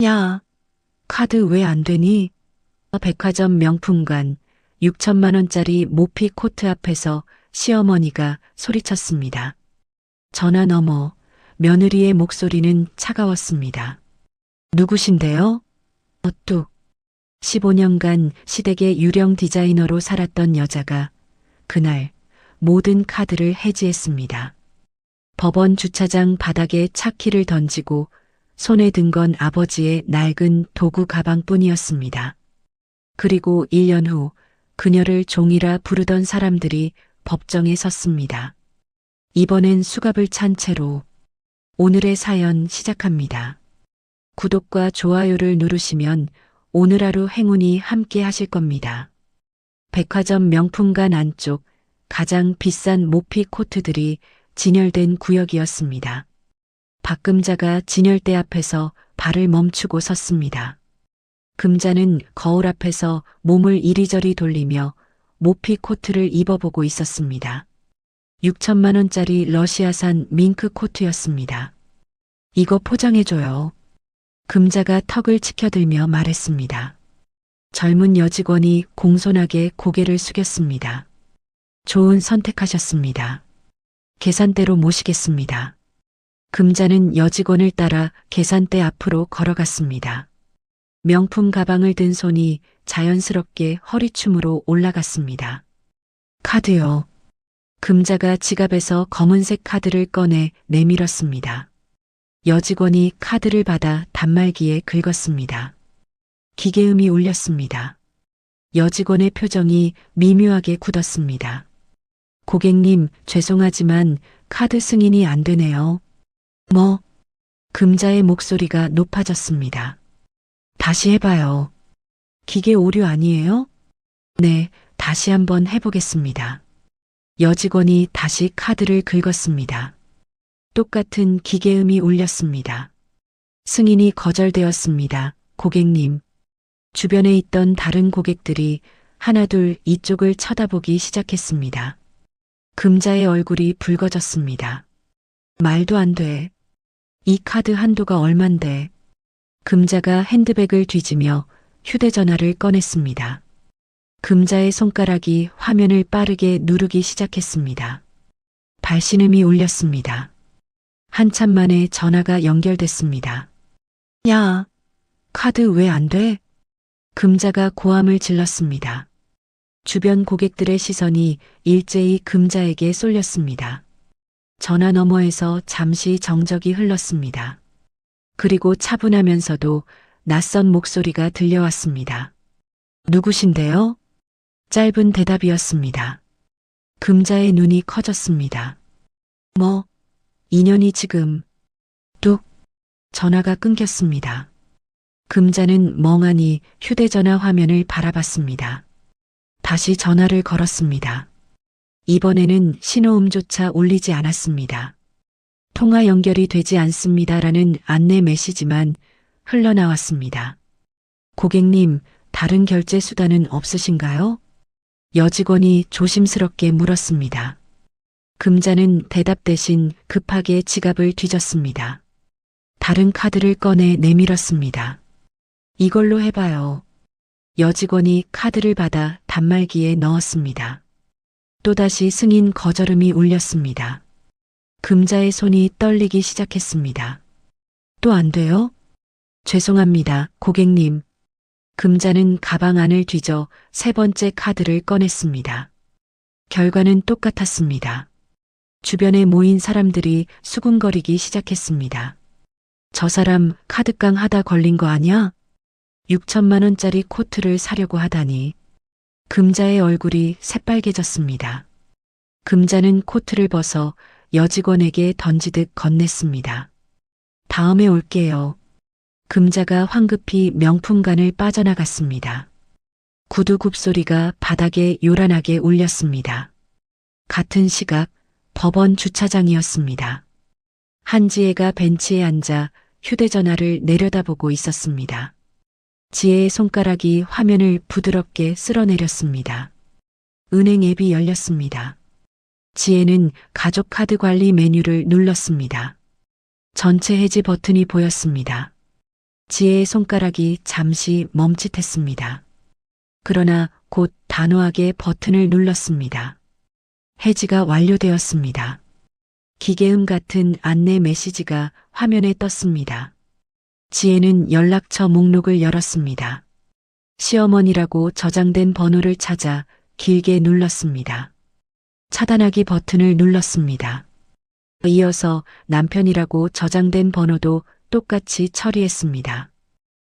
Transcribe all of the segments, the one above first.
야, 카드 왜 안 되니? 백화점 명품관 6천만 원짜리 모피 코트 앞에서 시어머니가 소리쳤습니다. 전화 너머 며느리의 목소리는 차가웠습니다. 누구신데요? 뚝. 15년간 시댁의 유령 디자이너로 살았던 여자가 그날 모든 카드를 해지했습니다. 법원 주차장 바닥에 차키를 던지고 손에 든 건 아버지의 낡은 도구 가방뿐이었습니다. 그리고 1년 후 그녀를 종이라 부르던 사람들이 법정에 섰습니다. 이번엔 수갑을 찬 채로 오늘의 사연 시작합니다. 구독과 좋아요를 누르시면 오늘 하루 행운이 함께 하실 겁니다. 백화점 명품관 안쪽 가장 비싼 모피 코트들이 진열된 구역이었습니다. 박금자가 진열대 앞에서 발을 멈추고 섰습니다. 금자는 거울 앞에서 몸을 이리저리 돌리며 모피 코트를 입어보고 있었습니다. 6천만 원짜리 러시아산 밍크 코트였습니다. 이거 포장해줘요. 금자가 턱을 치켜들며 말했습니다. 젊은 여직원이 공손하게 고개를 숙였습니다. 좋은 선택하셨습니다. 계산대로 모시겠습니다. 금자는 여직원을 따라 계산대 앞으로 걸어갔습니다. 명품 가방을 든 손이 자연스럽게 허리춤으로 올라갔습니다. 카드요. 금자가 지갑에서 검은색 카드를 꺼내 내밀었습니다. 여직원이 카드를 받아 단말기에 긁었습니다. 기계음이 울렸습니다. 여직원의 표정이 미묘하게 굳었습니다. 고객님, 죄송하지만 카드 승인이 안 되네요. 뭐? 금자의 목소리가 높아졌습니다. 다시 해봐요. 기계 오류 아니에요? 네, 다시 한번 해보겠습니다. 여직원이 다시 카드를 긁었습니다. 똑같은 기계음이 울렸습니다. 승인이 거절되었습니다. 고객님. 주변에 있던 다른 고객들이 하나둘 이쪽을 쳐다보기 시작했습니다. 금자의 얼굴이 붉어졌습니다. 말도 안 돼. 이 카드 한도가 얼만데. 금자가 핸드백을 뒤지며 휴대전화를 꺼냈습니다. 금자의 손가락이 화면을 빠르게 누르기 시작했습니다. 발신음이 울렸습니다. 한참 만에 전화가 연결됐습니다. 야, 카드 왜 안 돼? 금자가 고함을 질렀습니다. 주변 고객들의 시선이 일제히 금자에게 쏠렸습니다. 전화 너머에서 잠시 정적이 흘렀습니다. 그리고 차분하면서도 낯선 목소리가 들려왔습니다. 누구신데요? 짧은 대답이었습니다. 금자의 눈이 커졌습니다. 뭐, 인연이 지금. 뚝. 전화가 끊겼습니다. 금자는 멍하니 휴대전화 화면을 바라봤습니다. 다시 전화를 걸었습니다. 이번에는 신호음조차 울리지 않았습니다. 통화 연결이 되지 않습니다라는 안내 메시지만 흘러나왔습니다. 고객님, 다른 결제 수단은 없으신가요? 여직원이 조심스럽게 물었습니다. 금자는 대답 대신 급하게 지갑을 뒤졌습니다. 다른 카드를 꺼내 내밀었습니다. 이걸로 해봐요. 여직원이 카드를 받아 단말기에 넣었습니다. 또다시 승인 거절음이 울렸습니다. 금자의 손이 떨리기 시작했습니다. 또 안 돼요? 죄송합니다, 고객님. 금자는 가방 안을 뒤져 세 번째 카드를 꺼냈습니다. 결과는 똑같았습니다. 주변에 모인 사람들이 수군거리기 시작했습니다. 저 사람 카드깡 하다 걸린 거 아니야? 6천만 원짜리 코트를 사려고 하다니. 금자의 얼굴이 새빨개졌습니다. 금자는 코트를 벗어 여직원에게 던지듯 건넸습니다. 다음에 올게요. 금자가 황급히 명품관을 빠져나갔습니다. 구두 굽소리가 바닥에 요란하게 울렸습니다. 같은 시각 법원 주차장이었습니다. 한지혜가 벤치에 앉아 휴대전화를 내려다보고 있었습니다. 지혜의 손가락이 화면을 부드럽게 쓸어내렸습니다. 은행 앱이 열렸습니다. 지혜는 가족 카드 관리 메뉴를 눌렀습니다. 전체 해지 버튼이 보였습니다. 지혜의 손가락이 잠시 멈칫했습니다. 그러나 곧 단호하게 버튼을 눌렀습니다. 해지가 완료되었습니다. 기계음 같은 안내 메시지가 화면에 떴습니다. 지혜는 연락처 목록을 열었습니다. 시어머니라고 저장된 번호를 찾아 길게 눌렀습니다. 차단하기 버튼을 눌렀습니다. 이어서 남편이라고 저장된 번호도 똑같이 처리했습니다.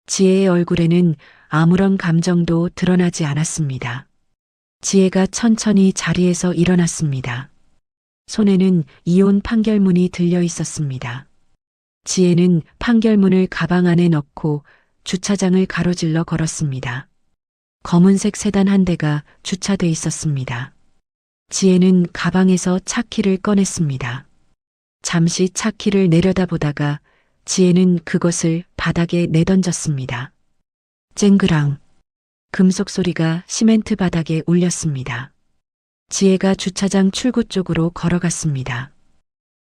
지혜의 얼굴에는 아무런 감정도 드러나지 않았습니다. 지혜가 천천히 자리에서 일어났습니다. 손에는 이혼 판결문이 들려 있었습니다. 지혜는 판결문을 가방 안에 넣고 주차장을 가로질러 걸었습니다. 검은색 세단 한 대가 주차돼 있었습니다. 지혜는 가방에서 차키를 꺼냈습니다. 잠시 차키를 내려다보다가 지혜는 그것을 바닥에 내던졌습니다. 쨍그랑 금속 소리가 시멘트 바닥에 울렸습니다. 지혜가 주차장 출구 쪽으로 걸어갔습니다.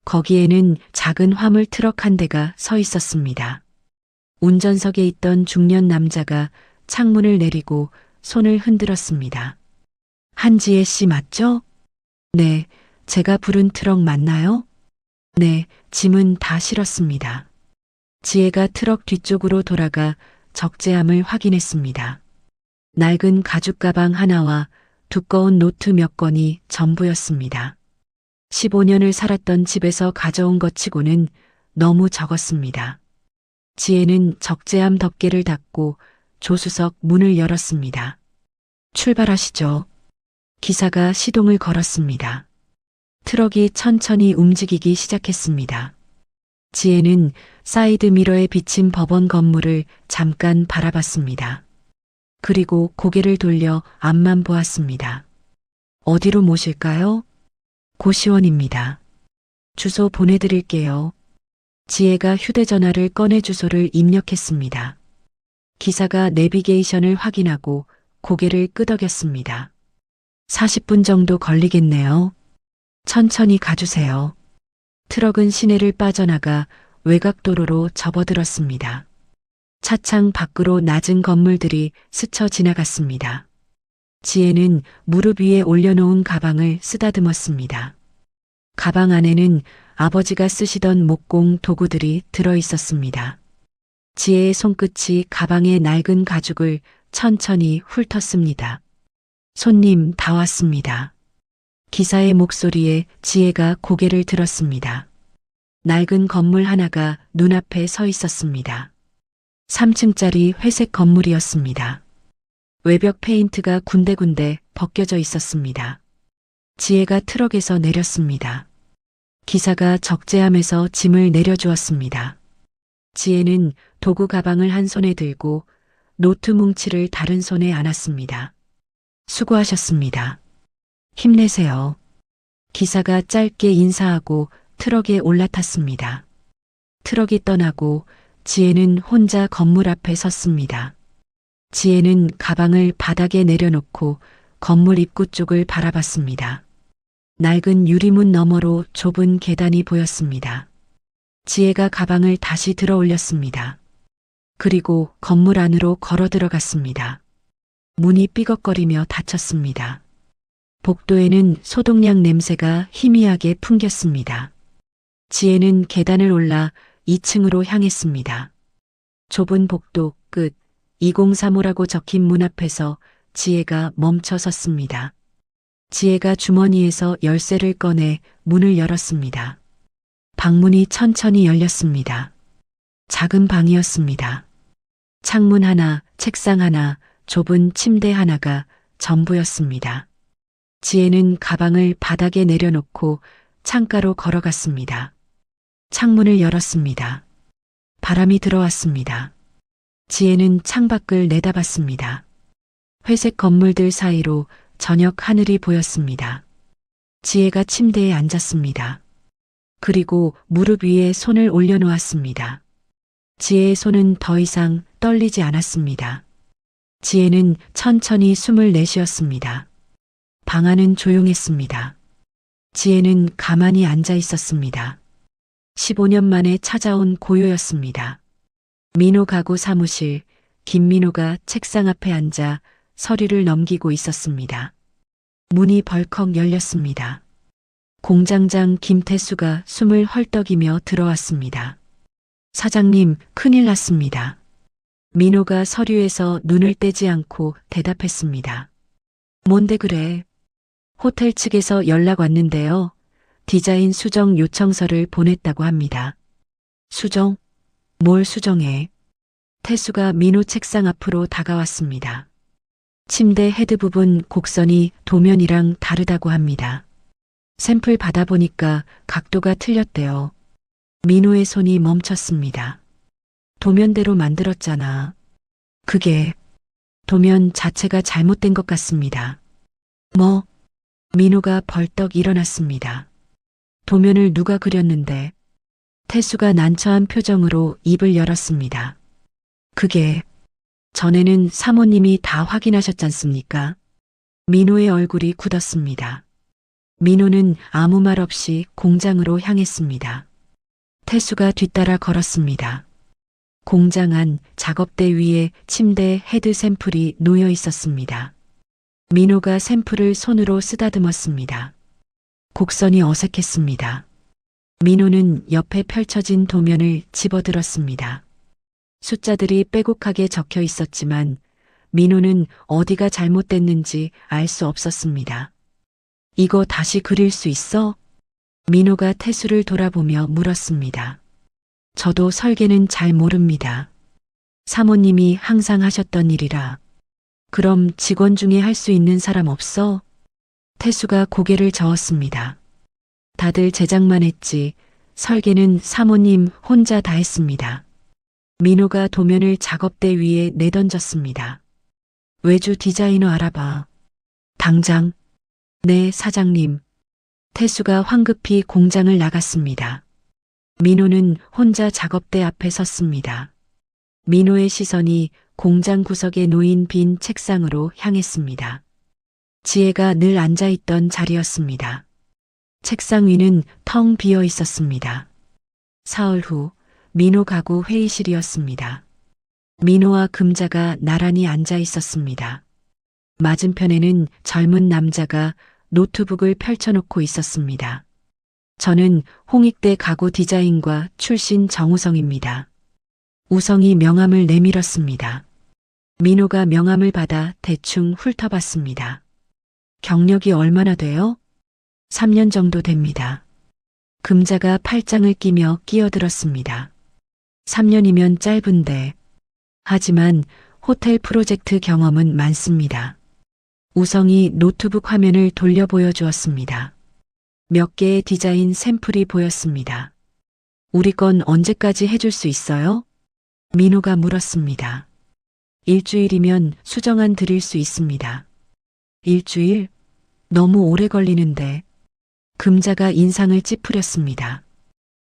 거기에는 작은 화물 트럭 한 대가 서 있었습니다. 운전석에 있던 중년 남자가 창문을 내리고 손을 흔들었습니다. 한지혜 씨 맞죠? 네, 제가 부른 트럭 맞나요? 네, 짐은 다 실었습니다. 지혜가 트럭 뒤쪽으로 돌아가 적재함을 확인했습니다. 낡은 가죽 가방 하나와 두꺼운 노트 몇 권이 전부였습니다. 15년을 살았던 집에서 가져온 것 치고는 너무 적었습니다. 지혜는 적재함 덮개를 닫고 조수석 문을 열었습니다. 출발하시죠. 기사가 시동을 걸었습니다. 트럭이 천천히 움직이기 시작했습니다. 지혜는 사이드 미러에 비친 법원 건물을 잠깐 바라봤습니다. 그리고 고개를 돌려 앞만 보았습니다. 어디로 모실까요? 고시원입니다. 주소 보내드릴게요. 지혜가 휴대전화를 꺼내 주소를 입력했습니다. 기사가 내비게이션을 확인하고 고개를 끄덕였습니다. 40분 정도 걸리겠네요. 천천히 가주세요. 트럭은 시내를 빠져나가 외곽도로로 접어들었습니다. 차창 밖으로 낮은 건물들이 스쳐 지나갔습니다. 지혜는 무릎 위에 올려놓은 가방을 쓰다듬었습니다. 가방 안에는 아버지가 쓰시던 목공 도구들이 들어 있었습니다. 지혜의 손끝이 가방의 낡은 가죽을 천천히 훑었습니다. 손님 다 왔습니다. 기사의 목소리에 지혜가 고개를 들었습니다. 낡은 건물 하나가 눈앞에 서 있었습니다. 3층짜리 회색 건물이었습니다. 외벽 페인트가 군데군데 벗겨져 있었습니다. 지혜가 트럭에서 내렸습니다. 기사가 적재함에서 짐을 내려주었습니다. 지혜는 도구 가방을 한 손에 들고 노트 뭉치를 다른 손에 안았습니다. 수고하셨습니다. 힘내세요. 기사가 짧게 인사하고 트럭에 올라탔습니다. 트럭이 떠나고 지혜는 혼자 건물 앞에 섰습니다. 지혜는 가방을 바닥에 내려놓고 건물 입구 쪽을 바라봤습니다. 낡은 유리문 너머로 좁은 계단이 보였습니다. 지혜가 가방을 다시 들어 올렸습니다. 그리고 건물 안으로 걸어 들어갔습니다. 문이 삐걱거리며 닫혔습니다. 복도에는 소독약 냄새가 희미하게 풍겼습니다. 지혜는 계단을 올라 2층으로 향했습니다. 좁은 복도 끝 2035라고 적힌 문 앞에서 지혜가 멈춰 섰습니다. 지혜가 주머니에서 열쇠를 꺼내 문을 열었습니다. 방문이 천천히 열렸습니다. 작은 방이었습니다. 창문 하나, 책상 하나, 좁은 침대 하나가 전부였습니다. 지혜는 가방을 바닥에 내려놓고 창가로 걸어갔습니다. 창문을 열었습니다. 바람이 들어왔습니다. 지혜는 창밖을 내다봤습니다. 회색 건물들 사이로 저녁 하늘이 보였습니다. 지혜가 침대에 앉았습니다. 그리고 무릎 위에 손을 올려놓았습니다. 지혜의 손은 더 이상 떨리지 않았습니다. 지혜는 천천히 숨을 내쉬었습니다. 방 안은 조용했습니다. 지혜는 가만히 앉아 있었습니다. 15년 만에 찾아온 고요였습니다. 민호 가구 사무실, 김민호가 책상 앞에 앉아 서류를 넘기고 있었습니다. 문이 벌컥 열렸습니다. 공장장 김태수가 숨을 헐떡이며 들어왔습니다. 사장님, 큰일 났습니다. 민호가 서류에서 눈을 떼지 않고 대답했습니다. 뭔데 그래? 호텔 측에서 연락 왔는데요. 디자인 수정 요청서를 보냈다고 합니다. 수정? 뭘 수정해? 태수가 민호 책상 앞으로 다가왔습니다. 침대 헤드 부분 곡선이 도면이랑 다르다고 합니다. 샘플 받아보니까 각도가 틀렸대요. 민호의 손이 멈췄습니다. 도면대로 만들었잖아. 그게 도면 자체가 잘못된 것 같습니다. 뭐? 민호가 벌떡 일어났습니다. 도면을 누가 그렸는데? 태수가 난처한 표정으로 입을 열었습니다. 그게 전에는 사모님이 다 확인하셨잖습니까? 민호의 얼굴이 굳었습니다. 민호는 아무 말 없이 공장으로 향했습니다. 태수가 뒤따라 걸었습니다. 공장 안 작업대 위에 침대 헤드 샘플이 놓여 있었습니다. 민호가 샘플을 손으로 쓰다듬었습니다. 곡선이 어색했습니다. 민호는 옆에 펼쳐진 도면을 집어들었습니다. 숫자들이 빼곡하게 적혀 있었지만 민호는 어디가 잘못됐는지 알 수 없었습니다. 이거 다시 그릴 수 있어? 민호가 태수를 돌아보며 물었습니다. 저도 설계는 잘 모릅니다. 사모님이 항상 하셨던 일이라. 그럼 직원 중에 할 수 있는 사람 없어? 태수가 고개를 저었습니다. 다들 제작만 했지 설계는 사모님 혼자 다 했습니다. 민호가 도면을 작업대 위에 내던졌습니다. 외주 디자이너 알아봐. 당장. 네, 사장님. 태수가 황급히 공장을 나갔습니다. 민호는 혼자 작업대 앞에 섰습니다. 민호의 시선이 공장 구석에 놓인 빈 책상으로 향했습니다. 지혜가 늘 앉아있던 자리였습니다. 책상 위는 텅 비어 있었습니다. 사흘 후 민호 가구 회의실이었습니다. 민호와 금자가 나란히 앉아 있었습니다. 맞은편에는 젊은 남자가 노트북을 펼쳐놓고 있었습니다. 저는 홍익대 가구 디자인과 출신 정우성입니다. 우성이 명함을 내밀었습니다. 민호가 명함을 받아 대충 훑어봤습니다. 경력이 얼마나 돼요? 3년 정도 됩니다. 금자가 팔짱을 끼며 끼어들었습니다. 3년이면 짧은데. 하지만 호텔 프로젝트 경험은 많습니다. 우성이 노트북 화면을 돌려 보여주었습니다. 몇 개의 디자인 샘플이 보였습니다. 우리 건 언제까지 해줄 수 있어요? 민호가 물었습니다. 일주일이면 수정안 드릴 수 있습니다. 일주일? 너무 오래 걸리는데. 금자가 인상을 찌푸렸습니다.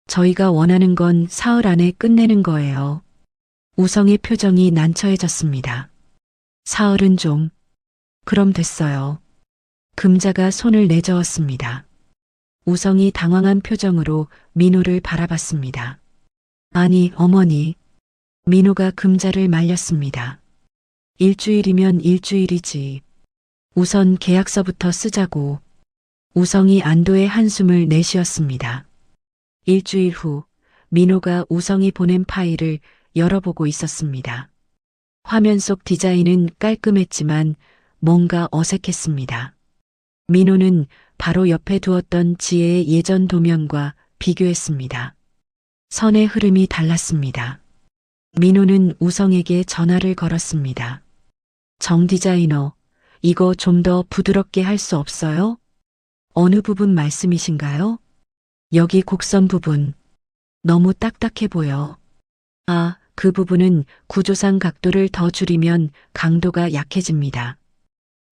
저희가 원하는 건 사흘 안에 끝내는 거예요. 우성의 표정이 난처해졌습니다. 사흘은 좀. 그럼 됐어요. 금자가 손을 내저었습니다. 우성이 당황한 표정으로 민호를 바라봤습니다. 아니, 어머니. 민호가 금자를 말렸습니다. 일주일이면 일주일이지. 우선 계약서부터 쓰자고. 우성이 안도의 한숨을 내쉬었습니다. 일주일 후 민호가 우성이 보낸 파일을 열어보고 있었습니다. 화면 속 디자인은 깔끔했지만 뭔가 어색했습니다. 민호는 바로 옆에 두었던 지혜의 예전 도면과 비교했습니다. 선의 흐름이 달랐습니다. 민호는 우성에게 전화를 걸었습니다. 정 디자이너, 이거 좀 더 부드럽게 할 수 없어요? 어느 부분 말씀이신가요? 여기 곡선 부분. 너무 딱딱해 보여. 아, 그 부분은 구조상 각도를 더 줄이면 강도가 약해집니다.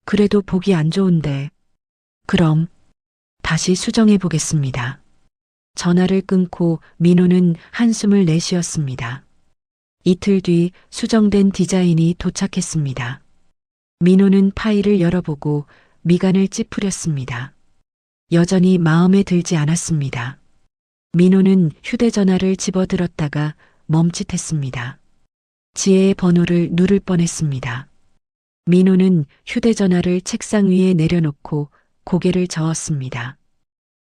그래도 보기 안 좋은데. 그럼 다시 수정해 보겠습니다. 전화를 끊고 민호는 한숨을 내쉬었습니다. 이틀 뒤 수정된 디자인이 도착했습니다. 민호는 파일을 열어보고 미간을 찌푸렸습니다. 여전히 마음에 들지 않았습니다. 민호는 휴대전화를 집어들었다가 멈칫했습니다. 지혜의 번호를 누를 뻔했습니다. 민호는 휴대전화를 책상 위에 내려놓고 고개를 저었습니다.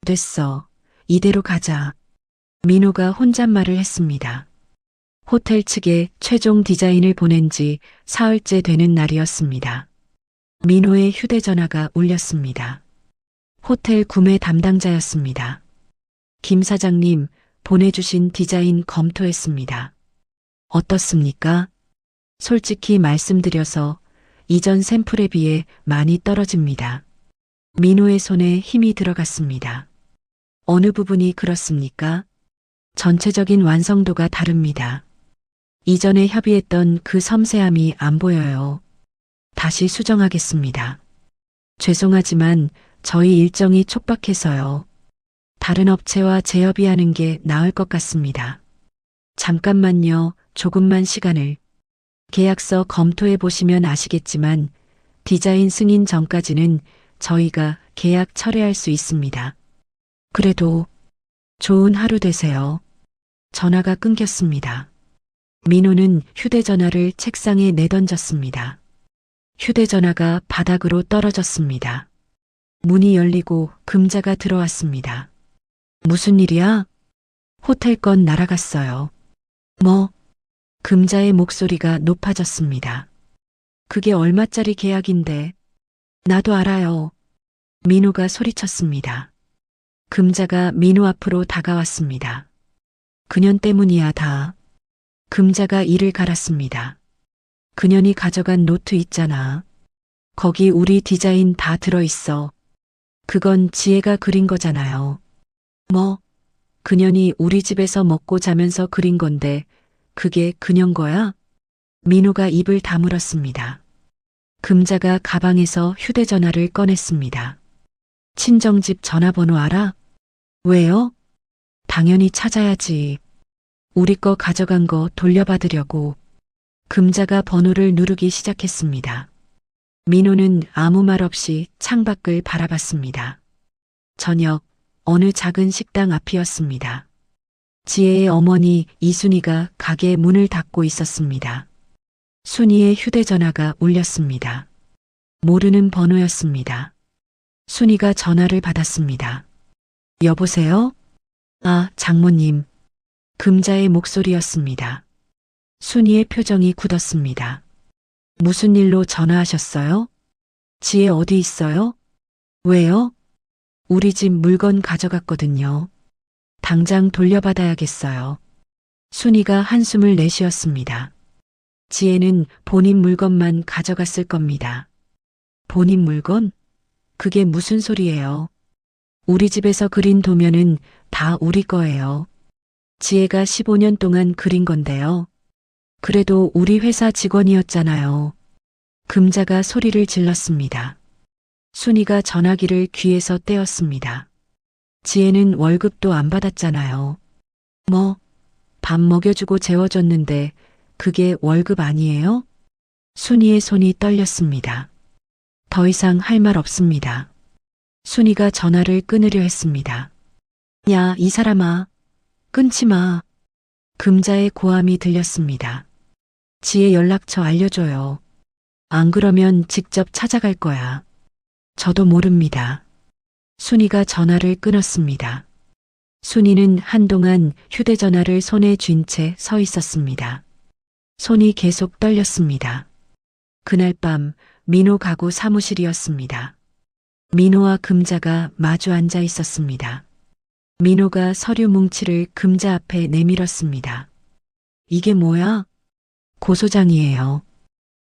됐어. 이대로 가자. 민호가 혼잣말을 했습니다. 호텔 측에 최종 디자인을 보낸 지 사흘째 되는 날이었습니다. 민호의 휴대전화가 울렸습니다. 호텔 구매 담당자였습니다. 김 사장님, 보내주신 디자인 검토했습니다. 어떻습니까? 솔직히 말씀드려서 이전 샘플에 비해 많이 떨어집니다. 민호의 손에 힘이 들어갔습니다. 어느 부분이 그렇습니까? 전체적인 완성도가 다릅니다. 이전에 협의했던 그 섬세함이 안 보여요. 다시 수정하겠습니다. 죄송하지만 저희 일정이 촉박해서요. 다른 업체와 재협의하는 게 나을 것 같습니다. 잠깐만요. 조금만 시간을. 계약서 검토해 보시면 아시겠지만 디자인 승인 전까지는 저희가 계약 철회할 수 있습니다. 그래도 좋은 하루 되세요. 전화가 끊겼습니다. 민호는 휴대전화를 책상에 내던졌습니다. 휴대전화가 바닥으로 떨어졌습니다. 문이 열리고 금자가 들어왔습니다. 무슨 일이야? 호텔 건 날아갔어요. 뭐? 금자의 목소리가 높아졌습니다. 그게 얼마짜리 계약인데? 나도 알아요. 민호가 소리쳤습니다. 금자가 민호 앞으로 다가왔습니다. 그년 때문이야 다. 금자가 이를 갈았습니다. 그년이 가져간 노트 있잖아. 거기 우리 디자인 다 들어있어. 그건 지혜가 그린 거잖아요. 뭐? 그년이 우리 집에서 먹고 자면서 그린 건데 그게 그년 거야? 민호가 입을 다물었습니다. 금자가 가방에서 휴대전화를 꺼냈습니다. 친정집 전화번호 알아? 왜요? 당연히 찾아야지. 우리 거 가져간 거 돌려받으려고. 금자가 번호를 누르기 시작했습니다. 민호는 아무 말 없이 창밖을 바라봤습니다. 저녁 어느 작은 식당 앞이었습니다. 지혜의 어머니 이순이가 가게 문을 닫고 있었습니다. 순이의 휴대전화가 울렸습니다. 모르는 번호였습니다. 순이가 전화를 받았습니다. 여보세요? 아, 장모님. 금자의 목소리였습니다. 순이의 표정이 굳었습니다. 무슨 일로 전화하셨어요? 지혜 어디 있어요? 왜요? 우리 집 물건 가져갔거든요. 당장 돌려받아야겠어요. 순이가 한숨을 내쉬었습니다. 지혜는 본인 물건만 가져갔을 겁니다. 본인 물건? 그게 무슨 소리예요? 우리 집에서 그린 도면은 다 우리 거예요. 지혜가 15년 동안 그린 건데요. 그래도 우리 회사 직원이었잖아요. 금자가 소리를 질렀습니다. 순이가 전화기를 귀에서 떼었습니다. 지혜는 월급도 안 받았잖아요. 뭐, 밥 먹여주고 재워줬는데 그게 월급 아니에요? 순이의 손이 떨렸습니다. 더 이상 할 말 없습니다. 순이가 전화를 끊으려 했습니다. 야, 이 사람아. 끊지 마. 금자의 고함이 들렸습니다. 지혜 연락처 알려줘요. 안 그러면 직접 찾아갈 거야. 저도 모릅니다. 순이가 전화를 끊었습니다. 순이는 한동안 휴대전화를 손에 쥔 채 서 있었습니다. 손이 계속 떨렸습니다. 그날 밤 민호 가구 사무실이었습니다. 민호와 금자가 마주 앉아 있었습니다. 민호가 서류 뭉치를 금자 앞에 내밀었습니다. 이게 뭐야? 고소장이에요.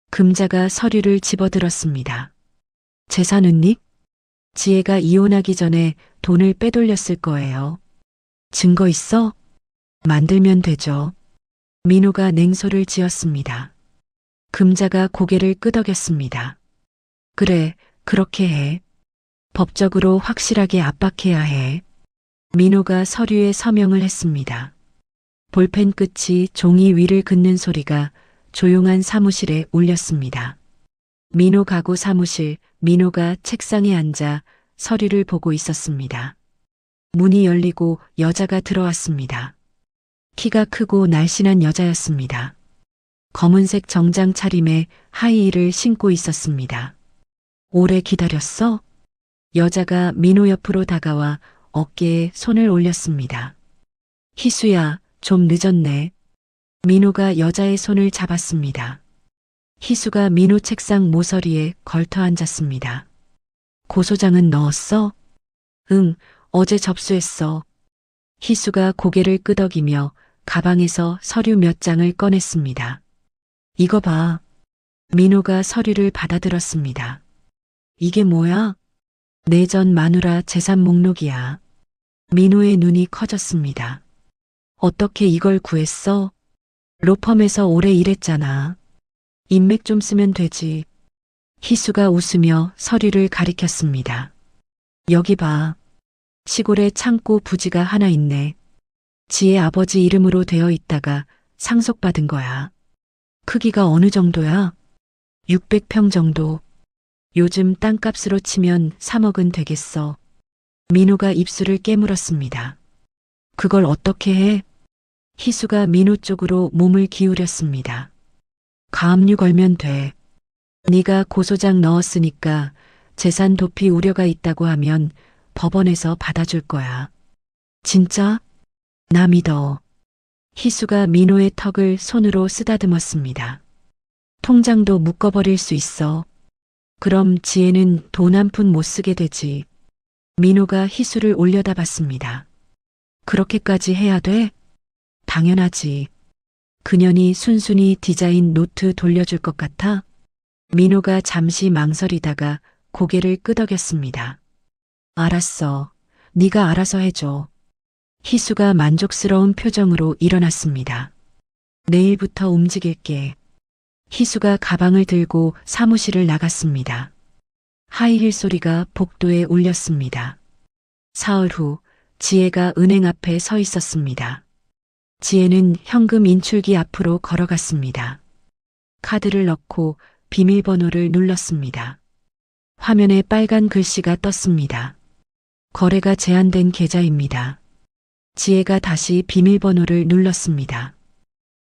금자가 서류를 집어들었습니다. 재산 은닉? 지혜가 이혼하기 전에 돈을 빼돌렸을 거예요. 증거 있어? 만들면 되죠. 민호가 냉소를 지었습니다. 금자가 고개를 끄덕였습니다. 그래, 그렇게 해. 법적으로 확실하게 압박해야 해. 민호가 서류에 서명을 했습니다. 볼펜 끝이 종이 위를 긋는 소리가 조용한 사무실에 울렸습니다. 민호 가구 사무실, 민호가 책상에 앉아 서류를 보고 있었습니다. 문이 열리고 여자가 들어왔습니다. 키가 크고 날씬한 여자였습니다. 검은색 정장 차림에 하이힐을 신고 있었습니다. 오래 기다렸어? 여자가 민호 옆으로 다가와 어깨에 손을 올렸습니다. 희수야, 좀 늦었네. 민호가 여자의 손을 잡았습니다. 희수가 민호 책상 모서리에 걸터 앉았습니다. 고소장은 넣었어? 응, 어제 접수했어. 희수가 고개를 끄덕이며 가방에서 서류 몇 장을 꺼냈습니다. 이거 봐. 민호가 서류를 받아들었습니다. 이게 뭐야? 내전 마누라 재산 목록이야. 민호의 눈이 커졌습니다. 어떻게 이걸 구했어? 로펌에서 오래 일했잖아. 인맥 좀 쓰면 되지. 희수가 웃으며 서류를 가리켰습니다. 여기 봐. 시골에 창고 부지가 하나 있네. 지혜 아버지 이름으로 되어 있다가 상속받은 거야. 크기가 어느 정도야? 600평 정도. 요즘 땅값으로 치면 3억은 되겠어. 민호가 입술을 깨물었습니다. 그걸 어떻게 해? 희수가 민호 쪽으로 몸을 기울였습니다. 가압류 걸면 돼. 네가 고소장 넣었으니까 재산 도피 우려가 있다고 하면 법원에서 받아줄 거야. 진짜? 나 믿어. 희수가 민호의 턱을 손으로 쓰다듬었습니다. 통장도 묶어버릴 수 있어. 그럼 지혜는 돈 한 푼 못 쓰게 되지. 민호가 희수를 올려다봤습니다. 그렇게까지 해야 돼? 당연하지. 그년이 순순히 디자인 노트 돌려줄 것 같아? 민호가 잠시 망설이다가 고개를 끄덕였습니다. 알았어. 네가 알아서 해줘. 희수가 만족스러운 표정으로 일어났습니다. 내일부터 움직일게. 희수가 가방을 들고 사무실을 나갔습니다. 하이힐 소리가 복도에 울렸습니다. 사흘 후 지혜가 은행 앞에 서 있었습니다. 지혜는 현금 인출기 앞으로 걸어갔습니다. 카드를 넣고 비밀번호를 눌렀습니다. 화면에 빨간 글씨가 떴습니다. 거래가 제한된 계좌입니다. 지혜가 다시 비밀번호를 눌렀습니다.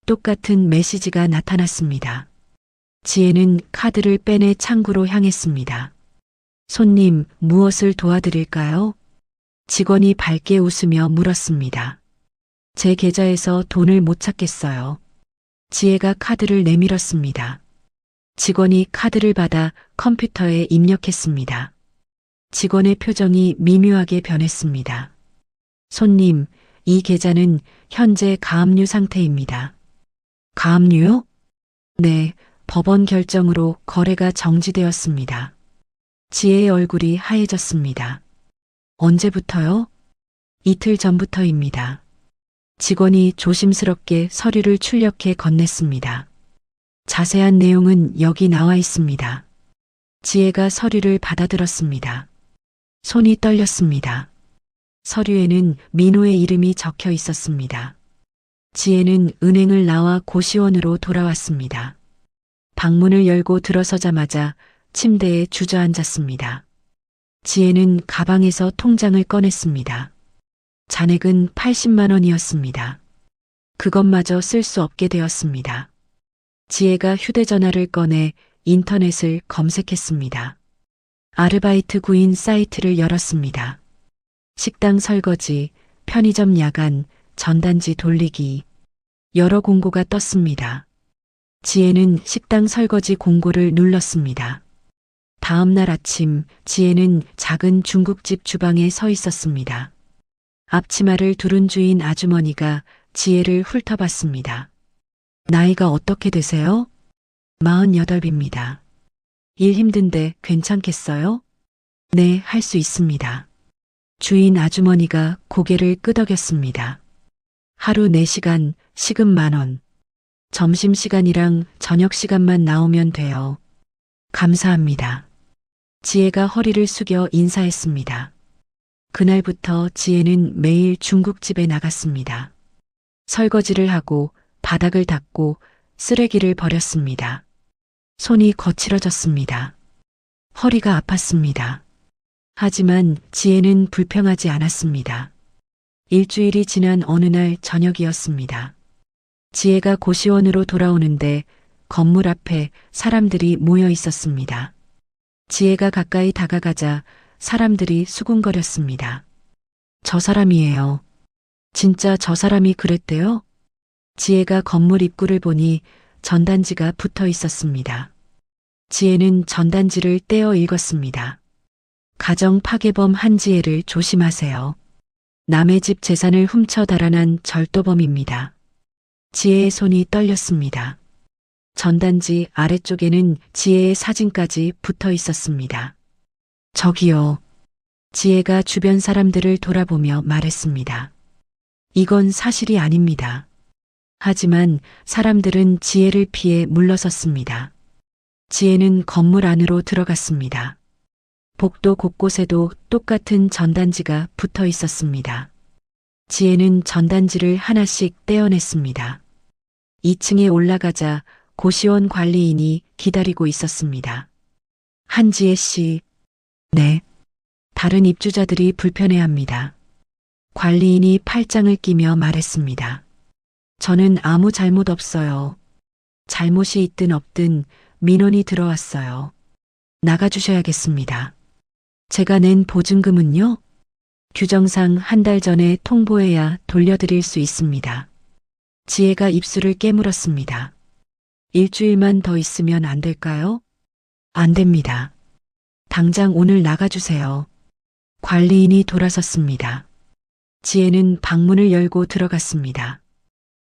똑같은 메시지가 나타났습니다. 지혜는 카드를 빼내 창구로 향했습니다. 손님, 무엇을 도와드릴까요? 직원이 밝게 웃으며 물었습니다. 제 계좌에서 돈을 못 찾겠어요. 지혜가 카드를 내밀었습니다. 직원이 카드를 받아 컴퓨터에 입력했습니다. 직원의 표정이 미묘하게 변했습니다. 손님, 이 계좌는 현재 가압류 상태입니다. 가압류요? 네, 법원 결정으로 거래가 정지되었습니다. 지혜의 얼굴이 하얘졌습니다. 언제부터요? 이틀 전부터입니다. 직원이 조심스럽게 서류를 출력해 건넸습니다. 자세한 내용은 여기 나와 있습니다. 지혜가 서류를 받아들었습니다. 손이 떨렸습니다. 서류에는 민호의 이름이 적혀 있었습니다. 지혜는 은행을 나와 고시원으로 돌아왔습니다. 방문을 열고 들어서자마자 침대에 주저앉았습니다. 지혜는 가방에서 통장을 꺼냈습니다. 잔액은 80만 원이었습니다. 그것마저 쓸 수 없게 되었습니다. 지혜가 휴대전화를 꺼내 인터넷을 검색했습니다. 아르바이트 구인 사이트를 열었습니다. 식당 설거지, 편의점 야간, 전단지 돌리기. 여러 공고가 떴습니다. 지혜는 식당 설거지 공고를 눌렀습니다. 다음 날 아침 지혜는 작은 중국집 주방에 서 있었습니다. 앞치마를 두른 주인 아주머니가 지혜를 훑어봤습니다. 나이가 어떻게 되세요? 48입니다. 일 힘든데 괜찮겠어요? 네, 할 수 있습니다. 주인 아주머니가 고개를 끄덕였습니다. 하루 4시간, 시급 10,000원. 점심시간이랑 저녁시간만 나오면 돼요. 감사합니다. 지혜가 허리를 숙여 인사했습니다. 그날부터 지혜는 매일 중국집에 나갔습니다. 설거지를 하고 바닥을 닦고 쓰레기를 버렸습니다. 손이 거칠어졌습니다. 허리가 아팠습니다. 하지만 지혜는 불평하지 않았습니다. 일주일이 지난 어느 날 저녁이었습니다. 지혜가 고시원으로 돌아오는데 건물 앞에 사람들이 모여 있었습니다. 지혜가 가까이 다가가자 사람들이 수군거렸습니다. 저 사람이에요. 진짜 저 사람이 그랬대요? 지혜가 건물 입구를 보니 전단지가 붙어 있었습니다. 지혜는 전단지를 떼어 읽었습니다. 가정 파괴범 한지혜를 조심하세요. 남의 집 재산을 훔쳐 달아난 절도범입니다. 지혜의 손이 떨렸습니다. 전단지 아래쪽에는 지혜의 사진까지 붙어 있었습니다. 저기요. 지혜가 주변 사람들을 돌아보며 말했습니다. 이건 사실이 아닙니다. 하지만 사람들은 지혜를 피해 물러섰습니다. 지혜는 건물 안으로 들어갔습니다. 복도 곳곳에도 똑같은 전단지가 붙어 있었습니다. 지혜는 전단지를 하나씩 떼어냈습니다. 2층에 올라가자 고시원 관리인이 기다리고 있었습니다. 한지혜 씨. 네. 다른 입주자들이 불편해합니다. 관리인이 팔짱을 끼며 말했습니다. 저는 아무 잘못 없어요. 잘못이 있든 없든 민원이 들어왔어요. 나가주셔야겠습니다. 제가 낸 보증금은요? 규정상 한 달 전에 통보해야 돌려드릴 수 있습니다. 지혜가 입술을 깨물었습니다. 일주일만 더 있으면 안 될까요? 안 됩니다. 당장 오늘 나가주세요. 관리인이 돌아섰습니다. 지혜는 방문을 열고 들어갔습니다.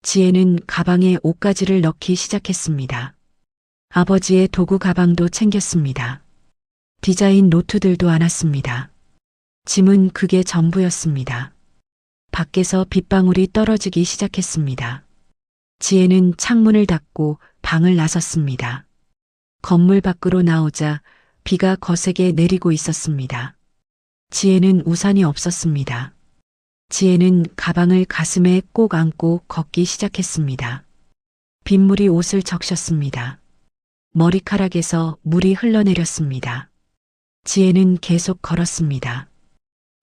지혜는 가방에 옷가지를 넣기 시작했습니다. 아버지의 도구 가방도 챙겼습니다. 디자인 노트들도 안았습니다. 짐은 그게 전부였습니다. 밖에서 빗방울이 떨어지기 시작했습니다. 지혜는 창문을 닫고 방을 나섰습니다. 건물 밖으로 나오자 비가 거세게 내리고 있었습니다. 지혜는 우산이 없었습니다. 지혜는 가방을 가슴에 꼭 안고 걷기 시작했습니다. 빗물이 옷을 적셨습니다. 머리카락에서 물이 흘러내렸습니다. 지혜는 계속 걸었습니다.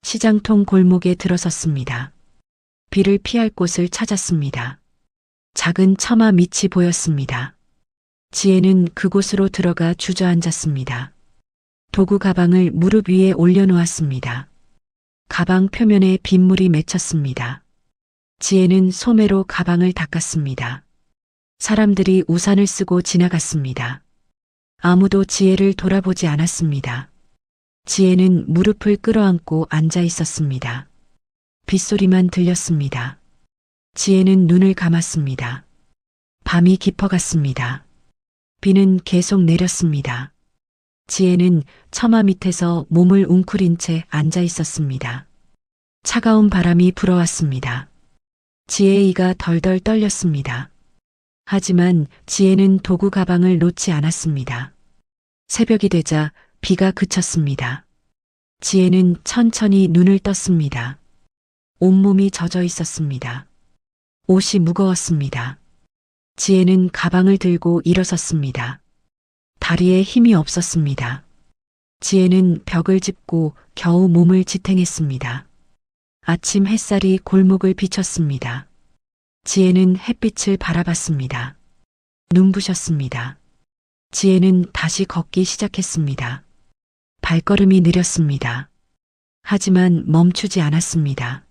시장통 골목에 들어섰습니다. 비를 피할 곳을 찾았습니다. 작은 처마 밑이 보였습니다. 지혜는 그곳으로 들어가 주저앉았습니다. 도구 가방을 무릎 위에 올려놓았습니다. 가방 표면에 빗물이 맺혔습니다. 지혜는 소매로 가방을 닦았습니다. 사람들이 우산을 쓰고 지나갔습니다. 아무도 지혜를 돌아보지 않았습니다. 지혜는 무릎을 끌어안고 앉아 있었습니다. 빗소리만 들렸습니다. 지혜는 눈을 감았습니다. 밤이 깊어갔습니다. 비는 계속 내렸습니다. 지혜는 처마 밑에서 몸을 웅크린 채 앉아 있었습니다. 차가운 바람이 불어왔습니다. 지혜의 이가 덜덜 떨렸습니다. 하지만 지혜는 도구 가방을 놓지 않았습니다. 새벽이 되자 비가 그쳤습니다. 지혜는 천천히 눈을 떴습니다. 온몸이 젖어 있었습니다. 옷이 무거웠습니다. 지혜는 가방을 들고 일어섰습니다. 다리에 힘이 없었습니다. 지혜는 벽을 짚고 겨우 몸을 지탱했습니다. 아침 햇살이 골목을 비쳤습니다. 지혜는 햇빛을 바라봤습니다. 눈부셨습니다. 지혜는 다시 걷기 시작했습니다. 발걸음이 느렸습니다. 하지만 멈추지 않았습니다.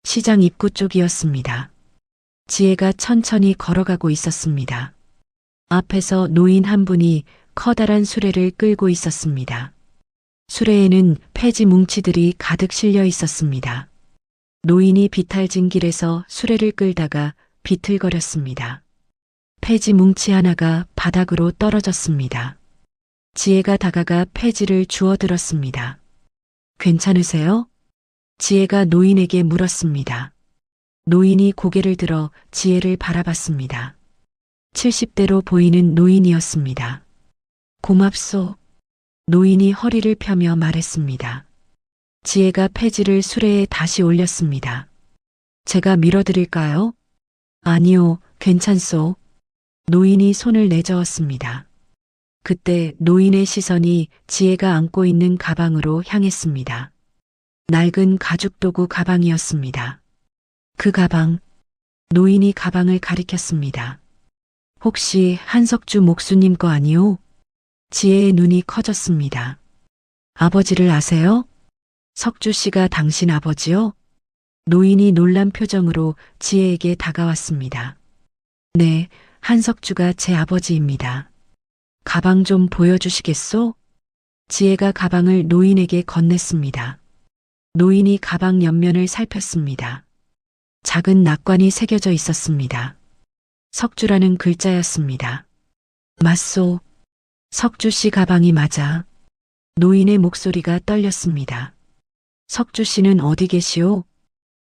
시장 입구 쪽이었습니다. 지혜가 천천히 걸어가고 있었습니다. 앞에서 노인 한 분이 커다란 수레를 끌고 있었습니다. 수레에는 폐지 뭉치들이 가득 실려 있었습니다. 노인이 비탈진 길에서 수레를 끌다가 비틀거렸습니다. 폐지 뭉치 하나가 바닥으로 떨어졌습니다. 지혜가 다가가 폐지를 주워들었습니다. 괜찮으세요? 지혜가 노인에게 물었습니다. 노인이 고개를 들어 지혜를 바라봤습니다. 70대로 보이는 노인이었습니다. 고맙소. 노인이 허리를 펴며 말했습니다. 지혜가 폐지를 수레에 다시 올렸습니다. 제가 밀어드릴까요? 아니요, 괜찮소. 노인이 손을 내저었습니다. 그때 노인의 시선이 지혜가 안고 있는 가방으로 향했습니다. 낡은 가죽 도구 가방이었습니다. 그 가방, 노인이 가방을 가리켰습니다. 혹시 한석주 목수님 거 아니오? 지혜의 눈이 커졌습니다. 아버지를 아세요? 석주 씨가 당신 아버지요? 노인이 놀란 표정으로 지혜에게 다가왔습니다. 네, 한석주가 제 아버지입니다. 가방 좀 보여주시겠소? 지혜가 가방을 노인에게 건넸습니다. 노인이 가방 옆면을 살폈습니다. 작은 낙관이 새겨져 있었습니다. 석주라는 글자였습니다. 맞소. 석주 씨 가방이 맞아. 노인의 목소리가 떨렸습니다. 석주 씨는 어디 계시오?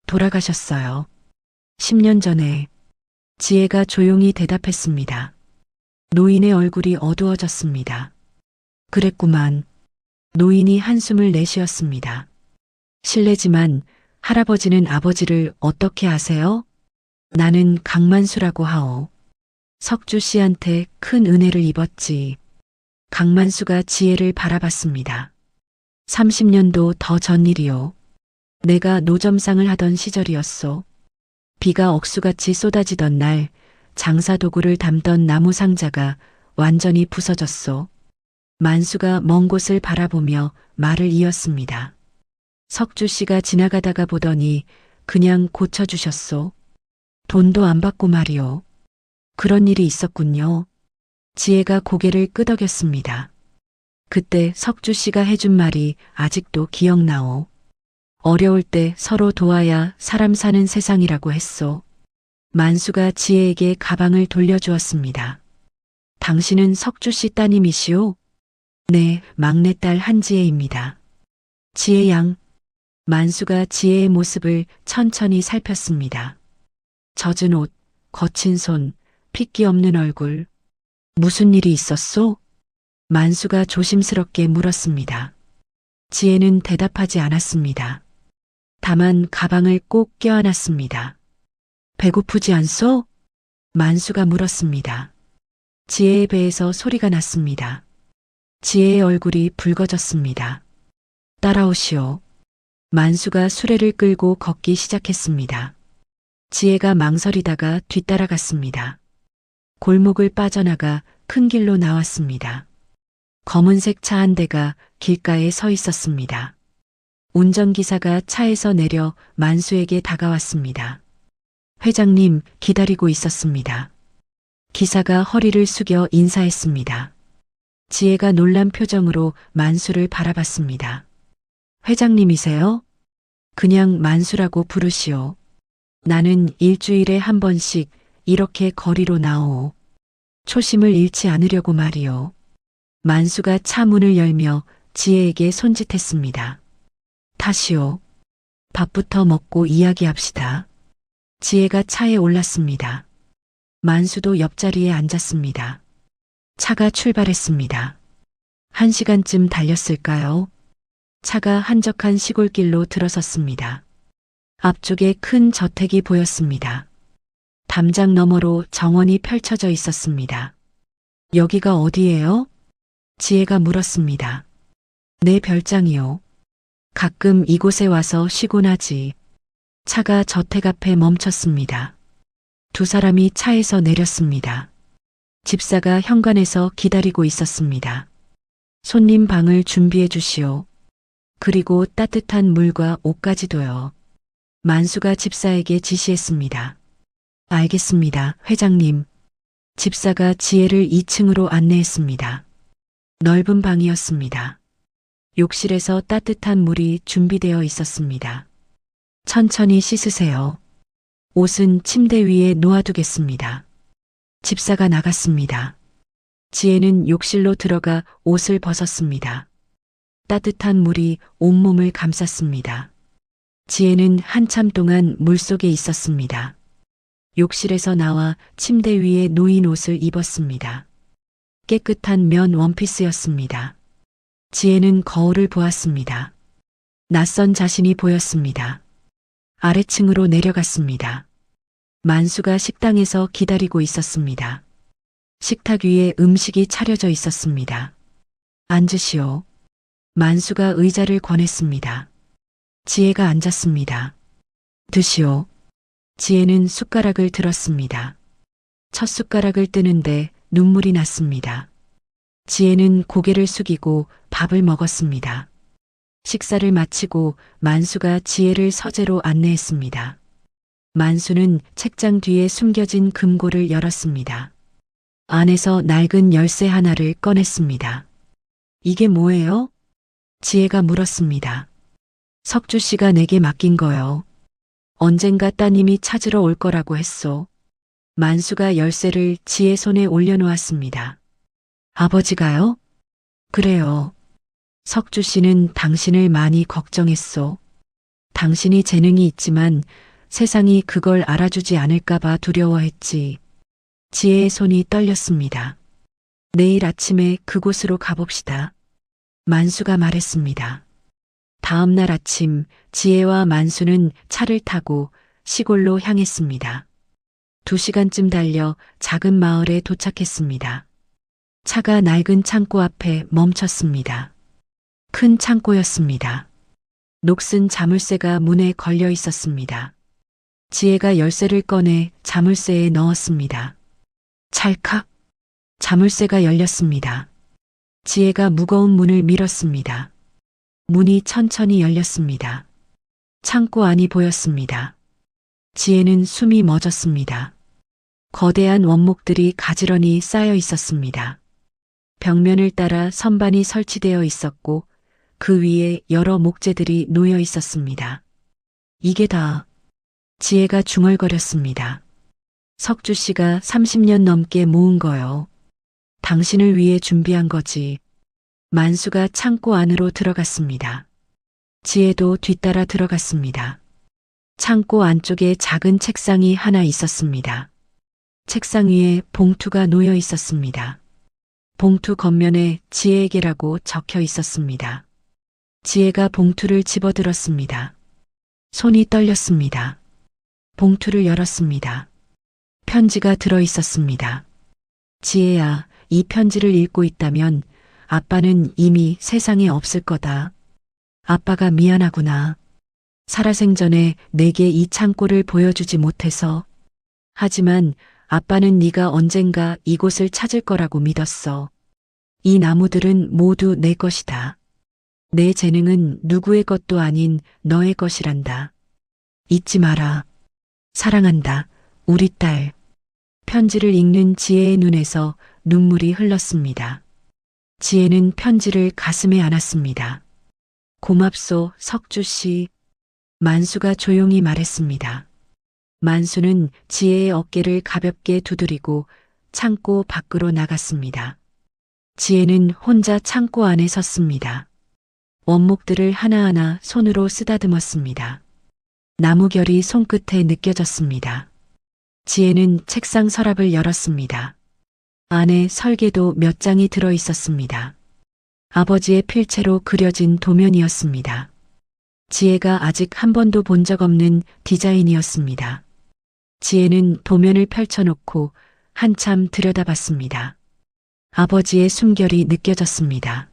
돌아가셨어요. 10년 전에. 지혜가 조용히 대답했습니다. 노인의 얼굴이 어두워졌습니다. 그랬구만. 노인이 한숨을 내쉬었습니다. 실례지만 할아버지는 아버지를 어떻게 아세요? 나는 강만수라고 하오. 석주 씨한테 큰 은혜를 입었지. 강만수가 지혜를 바라봤습니다. 30년도 더 전 일이요. 내가 노점상을 하던 시절이었소. 비가 억수같이 쏟아지던 날 장사 도구를 담던 나무 상자가 완전히 부서졌소. 만수가 먼 곳을 바라보며 말을 이었습니다. 석주 씨가 지나가다가 보더니 그냥 고쳐주셨소. 돈도 안 받고 말이오. 그런 일이 있었군요. 지혜가 고개를 끄덕였습니다. 그때 석주 씨가 해준 말이 아직도 기억나오. 어려울 때 서로 도와야 사람 사는 세상이라고 했소. 만수가 지혜에게 가방을 돌려주었습니다. 당신은 석주 씨 따님이시오? 네, 막내딸 한지혜입니다. 지혜 양. 만수가 지혜의 모습을 천천히 살폈습니다. 젖은 옷, 거친 손, 핏기 없는 얼굴. 무슨 일이 있었소? 만수가 조심스럽게 물었습니다. 지혜는 대답하지 않았습니다. 다만 가방을 꼭 껴안았습니다. 배고프지 않소? 만수가 물었습니다. 지혜의 배에서 소리가 났습니다. 지혜의 얼굴이 붉어졌습니다. 따라오시오. 만수가 수레를 끌고 걷기 시작했습니다. 지혜가 망설이다가 뒤따라갔습니다. 골목을 빠져나가 큰 길로 나왔습니다. 검은색 차 한 대가 길가에 서 있었습니다. 운전기사가 차에서 내려 만수에게 다가왔습니다. 회장님, 기다리고 있었습니다. 기사가 허리를 숙여 인사했습니다. 지혜가 놀란 표정으로 만수를 바라봤습니다. 회장님이세요? 그냥 만수라고 부르시오. 나는 일주일에 한 번씩 이렇게 거리로 나오. 초심을 잃지 않으려고 말이오. 만수가 차 문을 열며 지혜에게 손짓했습니다. 타시오. 밥부터 먹고 이야기합시다. 지혜가 차에 올랐습니다. 만수도 옆자리에 앉았습니다. 차가 출발했습니다. 1시간쯤 달렸을까요? 차가 한적한 시골길로 들어섰습니다. 앞쪽에 큰 저택이 보였습니다. 담장 너머로 정원이 펼쳐져 있었습니다. 여기가 어디예요? 지혜가 물었습니다. 내 별장이요. 가끔 이곳에 와서 쉬곤 하지. 차가 저택 앞에 멈췄습니다. 두 사람이 차에서 내렸습니다. 집사가 현관에서 기다리고 있었습니다. 손님 방을 준비해 주시오. 그리고 따뜻한 물과 옷까지도요. 만수가 집사에게 지시했습니다. 알겠습니다, 회장님. 집사가 지혜를 2층으로 안내했습니다. 넓은 방이었습니다. 욕실에서 따뜻한 물이 준비되어 있었습니다. 천천히 씻으세요. 옷은 침대 위에 놓아두겠습니다. 집사가 나갔습니다. 지혜는 욕실로 들어가 옷을 벗었습니다. 따뜻한 물이 온몸을 감쌌습니다. 지혜는 한참 동안 물속에 있었습니다. 욕실에서 나와 침대 위에 놓인 옷을 입었습니다. 깨끗한 면 원피스였습니다. 지혜는 거울을 보았습니다. 낯선 자신이 보였습니다. 아래층으로 내려갔습니다. 만수가 식당에서 기다리고 있었습니다. 식탁 위에 음식이 차려져 있었습니다. 앉으시오. 만수가 의자를 권했습니다. 지혜가 앉았습니다. 드시오. 지혜는 숟가락을 들었습니다. 첫 숟가락을 뜨는데 눈물이 났습니다. 지혜는 고개를 숙이고 밥을 먹었습니다. 식사를 마치고 만수가 지혜를 서재로 안내했습니다. 만수는 책장 뒤에 숨겨진 금고를 열었습니다. 안에서 낡은 열쇠 하나를 꺼냈습니다. 이게 뭐예요? 지혜가 물었습니다. 석주 씨가 내게 맡긴 거요. 언젠가 따님이 찾으러 올 거라고 했소. 만수가 열쇠를 지혜 손에 올려놓았습니다. 아버지가요? 그래요. 석주 씨는 당신을 많이 걱정했소. 당신이 재능이 있지만 세상이 그걸 알아주지 않을까봐 두려워했지. 지혜의 손이 떨렸습니다. 내일 아침에 그곳으로 가봅시다. 만수가 말했습니다. 다음 날 아침 지혜와 만수는 차를 타고 시골로 향했습니다. 2시간쯤 달려 작은 마을에 도착했습니다. 차가 낡은 창고 앞에 멈췄습니다. 큰 창고였습니다. 녹슨 자물쇠가 문에 걸려 있었습니다. 지혜가 열쇠를 꺼내 자물쇠에 넣었습니다. 찰칵! 자물쇠가 열렸습니다. 지혜가 무거운 문을 밀었습니다. 문이 천천히 열렸습니다. 창고 안이 보였습니다. 지혜는 숨이 멎었습니다. 거대한 원목들이 가지런히 쌓여 있었습니다. 벽면을 따라 선반이 설치되어 있었고 그 위에 여러 목재들이 놓여 있었습니다. 이게 다 지혜가 중얼거렸습니다. 석주 씨가 30년 넘게 모은 거요. 당신을 위해 준비한 거지. 만수가 창고 안으로 들어갔습니다. 지혜도 뒤따라 들어갔습니다. 창고 안쪽에 작은 책상이 하나 있었습니다. 책상 위에 봉투가 놓여 있었습니다. 봉투 겉면에 지혜에게라고 적혀 있었습니다. 지혜가 봉투를 집어들었습니다. 손이 떨렸습니다. 봉투를 열었습니다. 편지가 들어 있었습니다. 지혜야, 이 편지를 읽고 있다면 아빠는 이미 세상에 없을 거다. 아빠가 미안하구나. 살아생전에 내게 이 창고를 보여주지 못해서. 하지만 아빠는 네가 언젠가 이곳을 찾을 거라고 믿었어. 이 나무들은 모두 내 것이다. 내 재능은 누구의 것도 아닌 너의 것이란다. 잊지 마라. 사랑한다. 우리 딸. 편지를 읽는 지혜의 눈에서 눈물이 흘렀습니다. 지혜는 편지를 가슴에 안았습니다. 고맙소, 석주 씨. 만수가 조용히 말했습니다. 만수는 지혜의 어깨를 가볍게 두드리고 창고 밖으로 나갔습니다. 지혜는 혼자 창고 안에 섰습니다. 원목들을 하나하나 손으로 쓰다듬었습니다. 나무결이 손끝에 느껴졌습니다. 지혜는 책상 서랍을 열었습니다. 안에 설계도 몇 장이 들어 있었습니다. 아버지의 필체로 그려진 도면이었습니다. 지혜가 아직 한 번도 본 적 없는 디자인이었습니다. 지혜는 도면을 펼쳐놓고 한참 들여다봤습니다. 아버지의 숨결이 느껴졌습니다.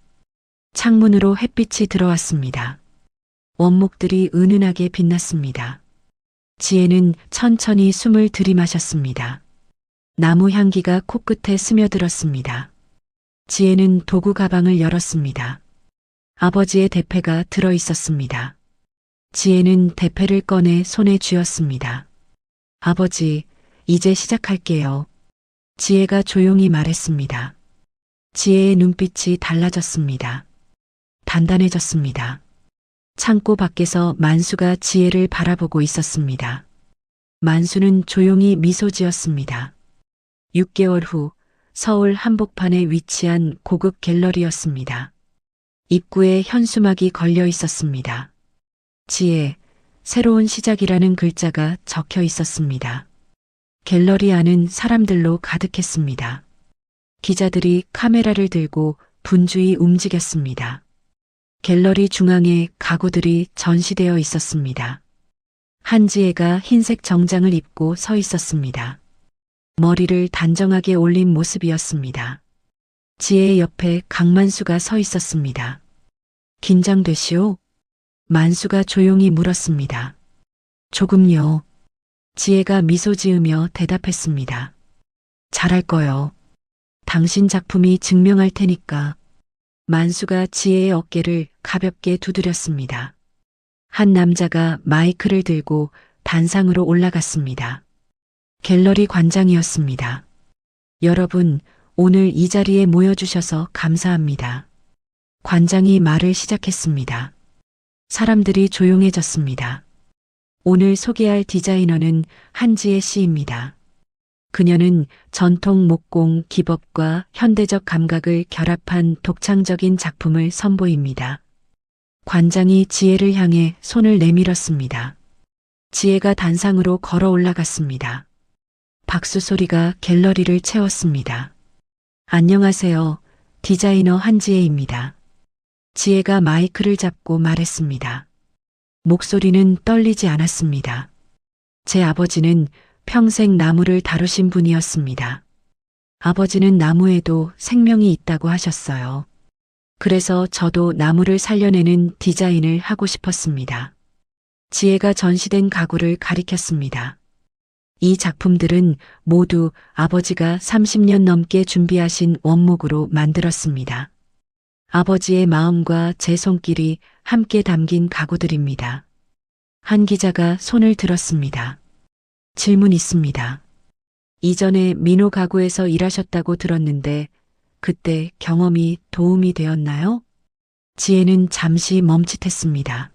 창문으로 햇빛이 들어왔습니다. 원목들이 은은하게 빛났습니다. 지혜는 천천히 숨을 들이마셨습니다. 나무 향기가 코끝에 스며들었습니다. 지혜는 도구 가방을 열었습니다. 아버지의 대패가 들어 있었습니다. 지혜는 대패를 꺼내 손에 쥐었습니다. 아버지, 이제 시작할게요. 지혜가 조용히 말했습니다. 지혜의 눈빛이 달라졌습니다. 단단해졌습니다. 창고 밖에서 만수가 지혜를 바라보고 있었습니다. 만수는 조용히 미소 지었습니다. 6개월 후 서울 한복판에 위치한 고급 갤러리였습니다. 입구에 현수막이 걸려 있었습니다. 지혜, 새로운 시작이라는 글자가 적혀 있었습니다. 갤러리 안은 사람들로 가득했습니다. 기자들이 카메라를 들고 분주히 움직였습니다. 갤러리 중앙에 가구들이 전시되어 있었습니다. 한지혜가 흰색 정장을 입고 서 있었습니다. 머리를 단정하게 올린 모습이었습니다. 지혜의 옆에 강만수가 서 있었습니다. 긴장되시오? 만수가 조용히 물었습니다. 조금요. 지혜가 미소 지으며 대답했습니다. 잘할 거요. 당신 작품이 증명할 테니까. 만수가 지혜의 어깨를 가볍게 두드렸습니다. 한 남자가 마이크를 들고 단상으로 올라갔습니다. 갤러리 관장이었습니다. 여러분, 오늘 이 자리에 모여주셔서 감사합니다. 관장이 말을 시작했습니다. 사람들이 조용해졌습니다. 오늘 소개할 디자이너는 한지혜 씨입니다. 그녀는 전통 목공 기법과 현대적 감각을 결합한 독창적인 작품을 선보입니다. 관장이 지혜를 향해 손을 내밀었습니다. 지혜가 단상으로 걸어 올라갔습니다. 박수 소리가 갤러리를 채웠습니다. 안녕하세요. 디자이너 한지혜입니다. 지혜가 마이크를 잡고 말했습니다. 목소리는 떨리지 않았습니다. 제 아버지는 평생 나무를 다루신 분이었습니다. 아버지는 나무에도 생명이 있다고 하셨어요. 그래서 저도 나무를 살려내는 디자인을 하고 싶었습니다. 지혜가 전시된 가구를 가리켰습니다. 이 작품들은 모두 아버지가 30년 넘게 준비하신 원목으로 만들었습니다. 아버지의 마음과 제 손길이 함께 담긴 가구들입니다. 한 기자가 손을 들었습니다. 질문 있습니다. 이전에 민호 가구에서 일하셨다고 들었는데 그때 경험이 도움이 되었나요? 지혜는 잠시 멈칫했습니다.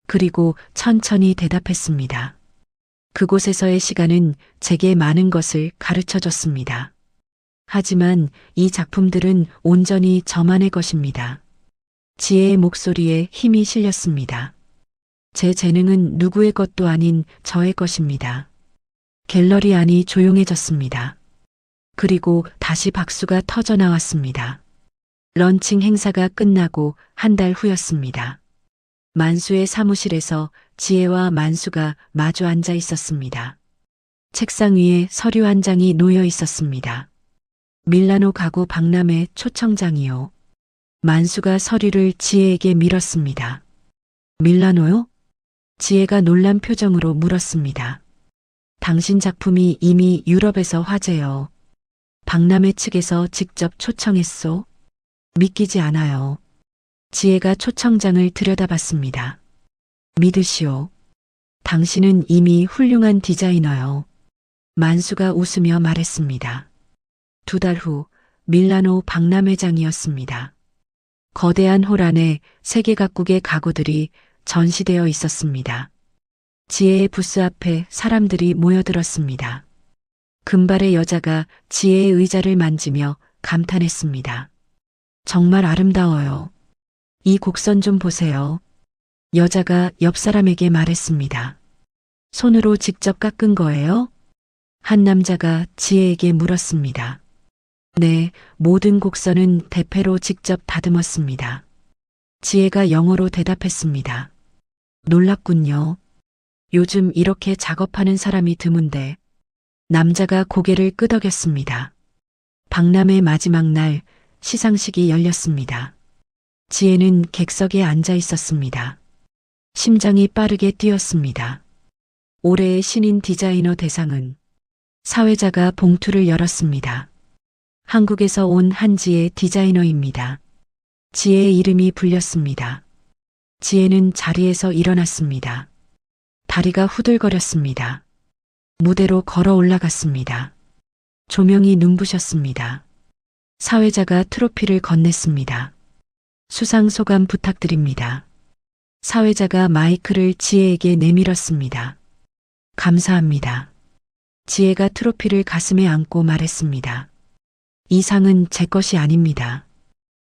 그리고 천천히 대답했습니다. 그곳에서의 시간은 제게 많은 것을 가르쳐 줬습니다. 하지만 이 작품들은 온전히 저만의 것입니다. 지혜의 목소리에 힘이 실렸습니다. 제 재능은 누구의 것도 아닌 저의 것입니다. 갤러리 안이 조용해졌습니다. 그리고 다시 박수가 터져 나왔습니다. 런칭 행사가 끝나고 한 달 후였습니다. 만수의 사무실에서 지혜와 만수가 마주 앉아 있었습니다. 책상 위에 서류 한 장이 놓여 있었습니다. 밀라노 가구 박람회 초청장이요. 만수가 서류를 지혜에게 밀었습니다. 밀라노요? 지혜가 놀란 표정으로 물었습니다. 당신 작품이 이미 유럽에서 화제요. 박람회 측에서 직접 초청했소? 믿기지 않아요. 지혜가 초청장을 들여다봤습니다. 믿으시오. 당신은 이미 훌륭한 디자이너요. 만수가 웃으며 말했습니다. 2달 후 밀라노 박람회장이었습니다. 거대한 홀 안에 세계 각국의 가구들이 전시되어 있었습니다. 지혜의 부스 앞에 사람들이 모여들었습니다. 금발의 여자가 지혜의 의자를 만지며 감탄했습니다. 정말 아름다워요. 이 곡선 좀 보세요. 여자가 옆 사람에게 말했습니다. 손으로 직접 깎은 거예요? 한 남자가 지혜에게 물었습니다. 네, 모든 곡선은 대패로 직접 다듬었습니다. 지혜가 영어로 대답했습니다. 놀랍군요. 요즘 이렇게 작업하는 사람이 드문데. 남자가 고개를 끄덕였습니다. 박람회 마지막 날 시상식이 열렸습니다. 지혜는 객석에 앉아 있었습니다. 심장이 빠르게 뛰었습니다. 올해의 신인 디자이너 대상은 사회자가 봉투를 열었습니다. 한국에서 온 한지혜 디자이너입니다. 지혜의 이름이 불렸습니다. 지혜는 자리에서 일어났습니다. 다리가 후들거렸습니다. 무대로 걸어 올라갔습니다. 조명이 눈부셨습니다. 사회자가 트로피를 건넸습니다. 수상 소감 부탁드립니다. 사회자가 마이크를 지혜에게 내밀었습니다. 감사합니다. 지혜가 트로피를 가슴에 안고 말했습니다. 이 상은 제 것이 아닙니다.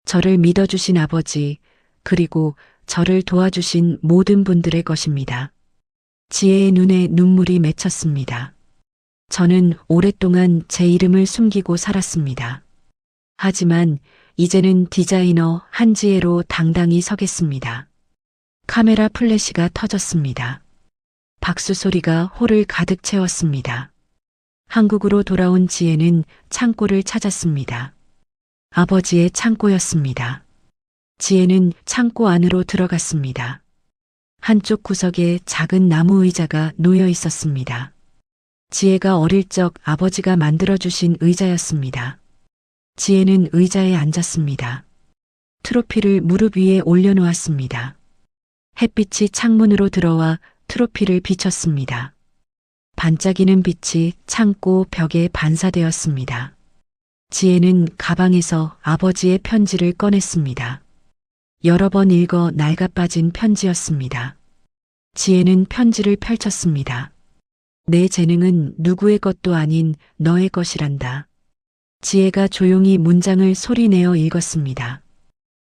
저를 믿어주신 아버지, 그리고 저를 도와주신 모든 분들의 것입니다. 지혜의 눈에 눈물이 맺혔습니다. 저는 오랫동안 제 이름을 숨기고 살았습니다. 하지만 이제는 디자이너 한지혜로 당당히 서겠습니다. 카메라 플래시가 터졌습니다. 박수 소리가 홀을 가득 채웠습니다. 한국으로 돌아온 지혜는 창고를 찾았습니다. 아버지의 창고였습니다. 지혜는 창고 안으로 들어갔습니다. 한쪽 구석에 작은 나무 의자가 놓여 있었습니다. 지혜가 어릴 적 아버지가 만들어주신 의자였습니다. 지혜는 의자에 앉았습니다. 트로피를 무릎 위에 올려놓았습니다. 햇빛이 창문으로 들어와 트로피를 비쳤습니다. 반짝이는 빛이 창고 벽에 반사되었습니다. 지혜는 가방에서 아버지의 편지를 꺼냈습니다. 여러 번 읽어 낡아빠진 편지였습니다. 지혜는 편지를 펼쳤습니다. 내 재능은 누구의 것도 아닌 너의 것이란다. 지혜가 조용히 문장을 소리내어 읽었습니다.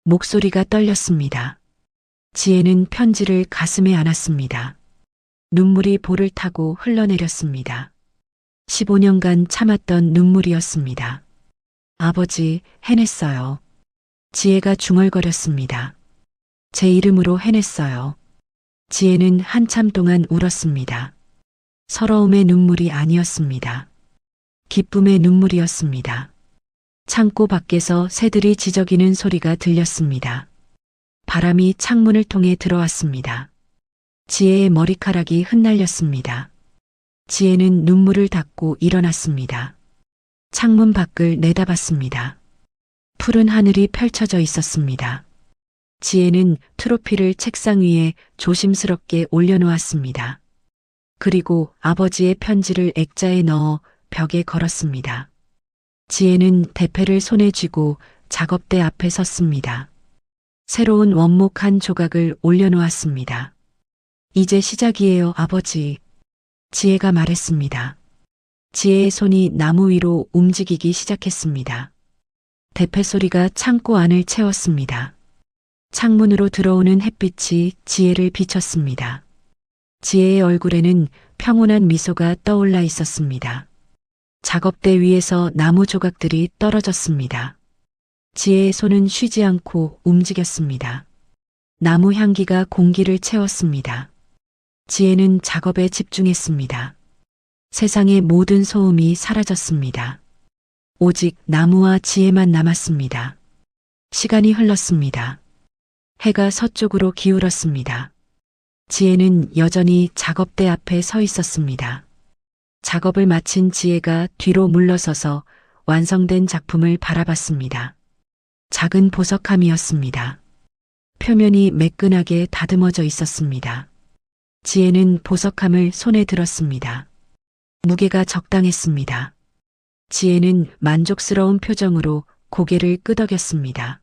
목소리가 떨렸습니다. 지혜는 편지를 가슴에 안았습니다. 눈물이 볼을 타고 흘러내렸습니다. 15년간 참았던 눈물이었습니다. 아버지, 해냈어요. 지혜가 중얼거렸습니다. 제 이름으로 해냈어요. 지혜는 한참 동안 울었습니다. 서러움의 눈물이 아니었습니다. 기쁨의 눈물이었습니다. 창고 밖에서 새들이 지저귀는 소리가 들렸습니다. 바람이 창문을 통해 들어왔습니다. 지혜의 머리카락이 흩날렸습니다. 지혜는 눈물을 닦고 일어났습니다. 창문 밖을 내다봤습니다. 푸른 하늘이 펼쳐져 있었습니다. 지혜는 트로피를 책상 위에 조심스럽게 올려놓았습니다. 그리고 아버지의 편지를 액자에 넣어 벽에 걸었습니다. 지혜는 대패를 손에 쥐고 작업대 앞에 섰습니다. 새로운 원목 한 조각을 올려놓았습니다. 이제 시작이에요, 아버지. 지혜가 말했습니다. 지혜의 손이 나무 위로 움직이기 시작했습니다. 대패 소리가 창고 안을 채웠습니다. 창문으로 들어오는 햇빛이 지혜를 비쳤습니다. 지혜의 얼굴에는 평온한 미소가 떠올라 있었습니다. 작업대 위에서 나무 조각들이 떨어졌습니다. 지혜의 손은 쉬지 않고 움직였습니다. 나무 향기가 공기를 채웠습니다. 지혜는 작업에 집중했습니다. 세상의 모든 소음이 사라졌습니다. 오직 나무와 지혜만 남았습니다. 시간이 흘렀습니다. 해가 서쪽으로 기울었습니다. 지혜는 여전히 작업대 앞에 서 있었습니다. 작업을 마친 지혜가 뒤로 물러서서 완성된 작품을 바라봤습니다. 작은 보석함이었습니다. 표면이 매끈하게 다듬어져 있었습니다. 지혜는 보석함을 손에 들었습니다. 무게가 적당했습니다. 지혜는 만족스러운 표정으로 고개를 끄덕였습니다.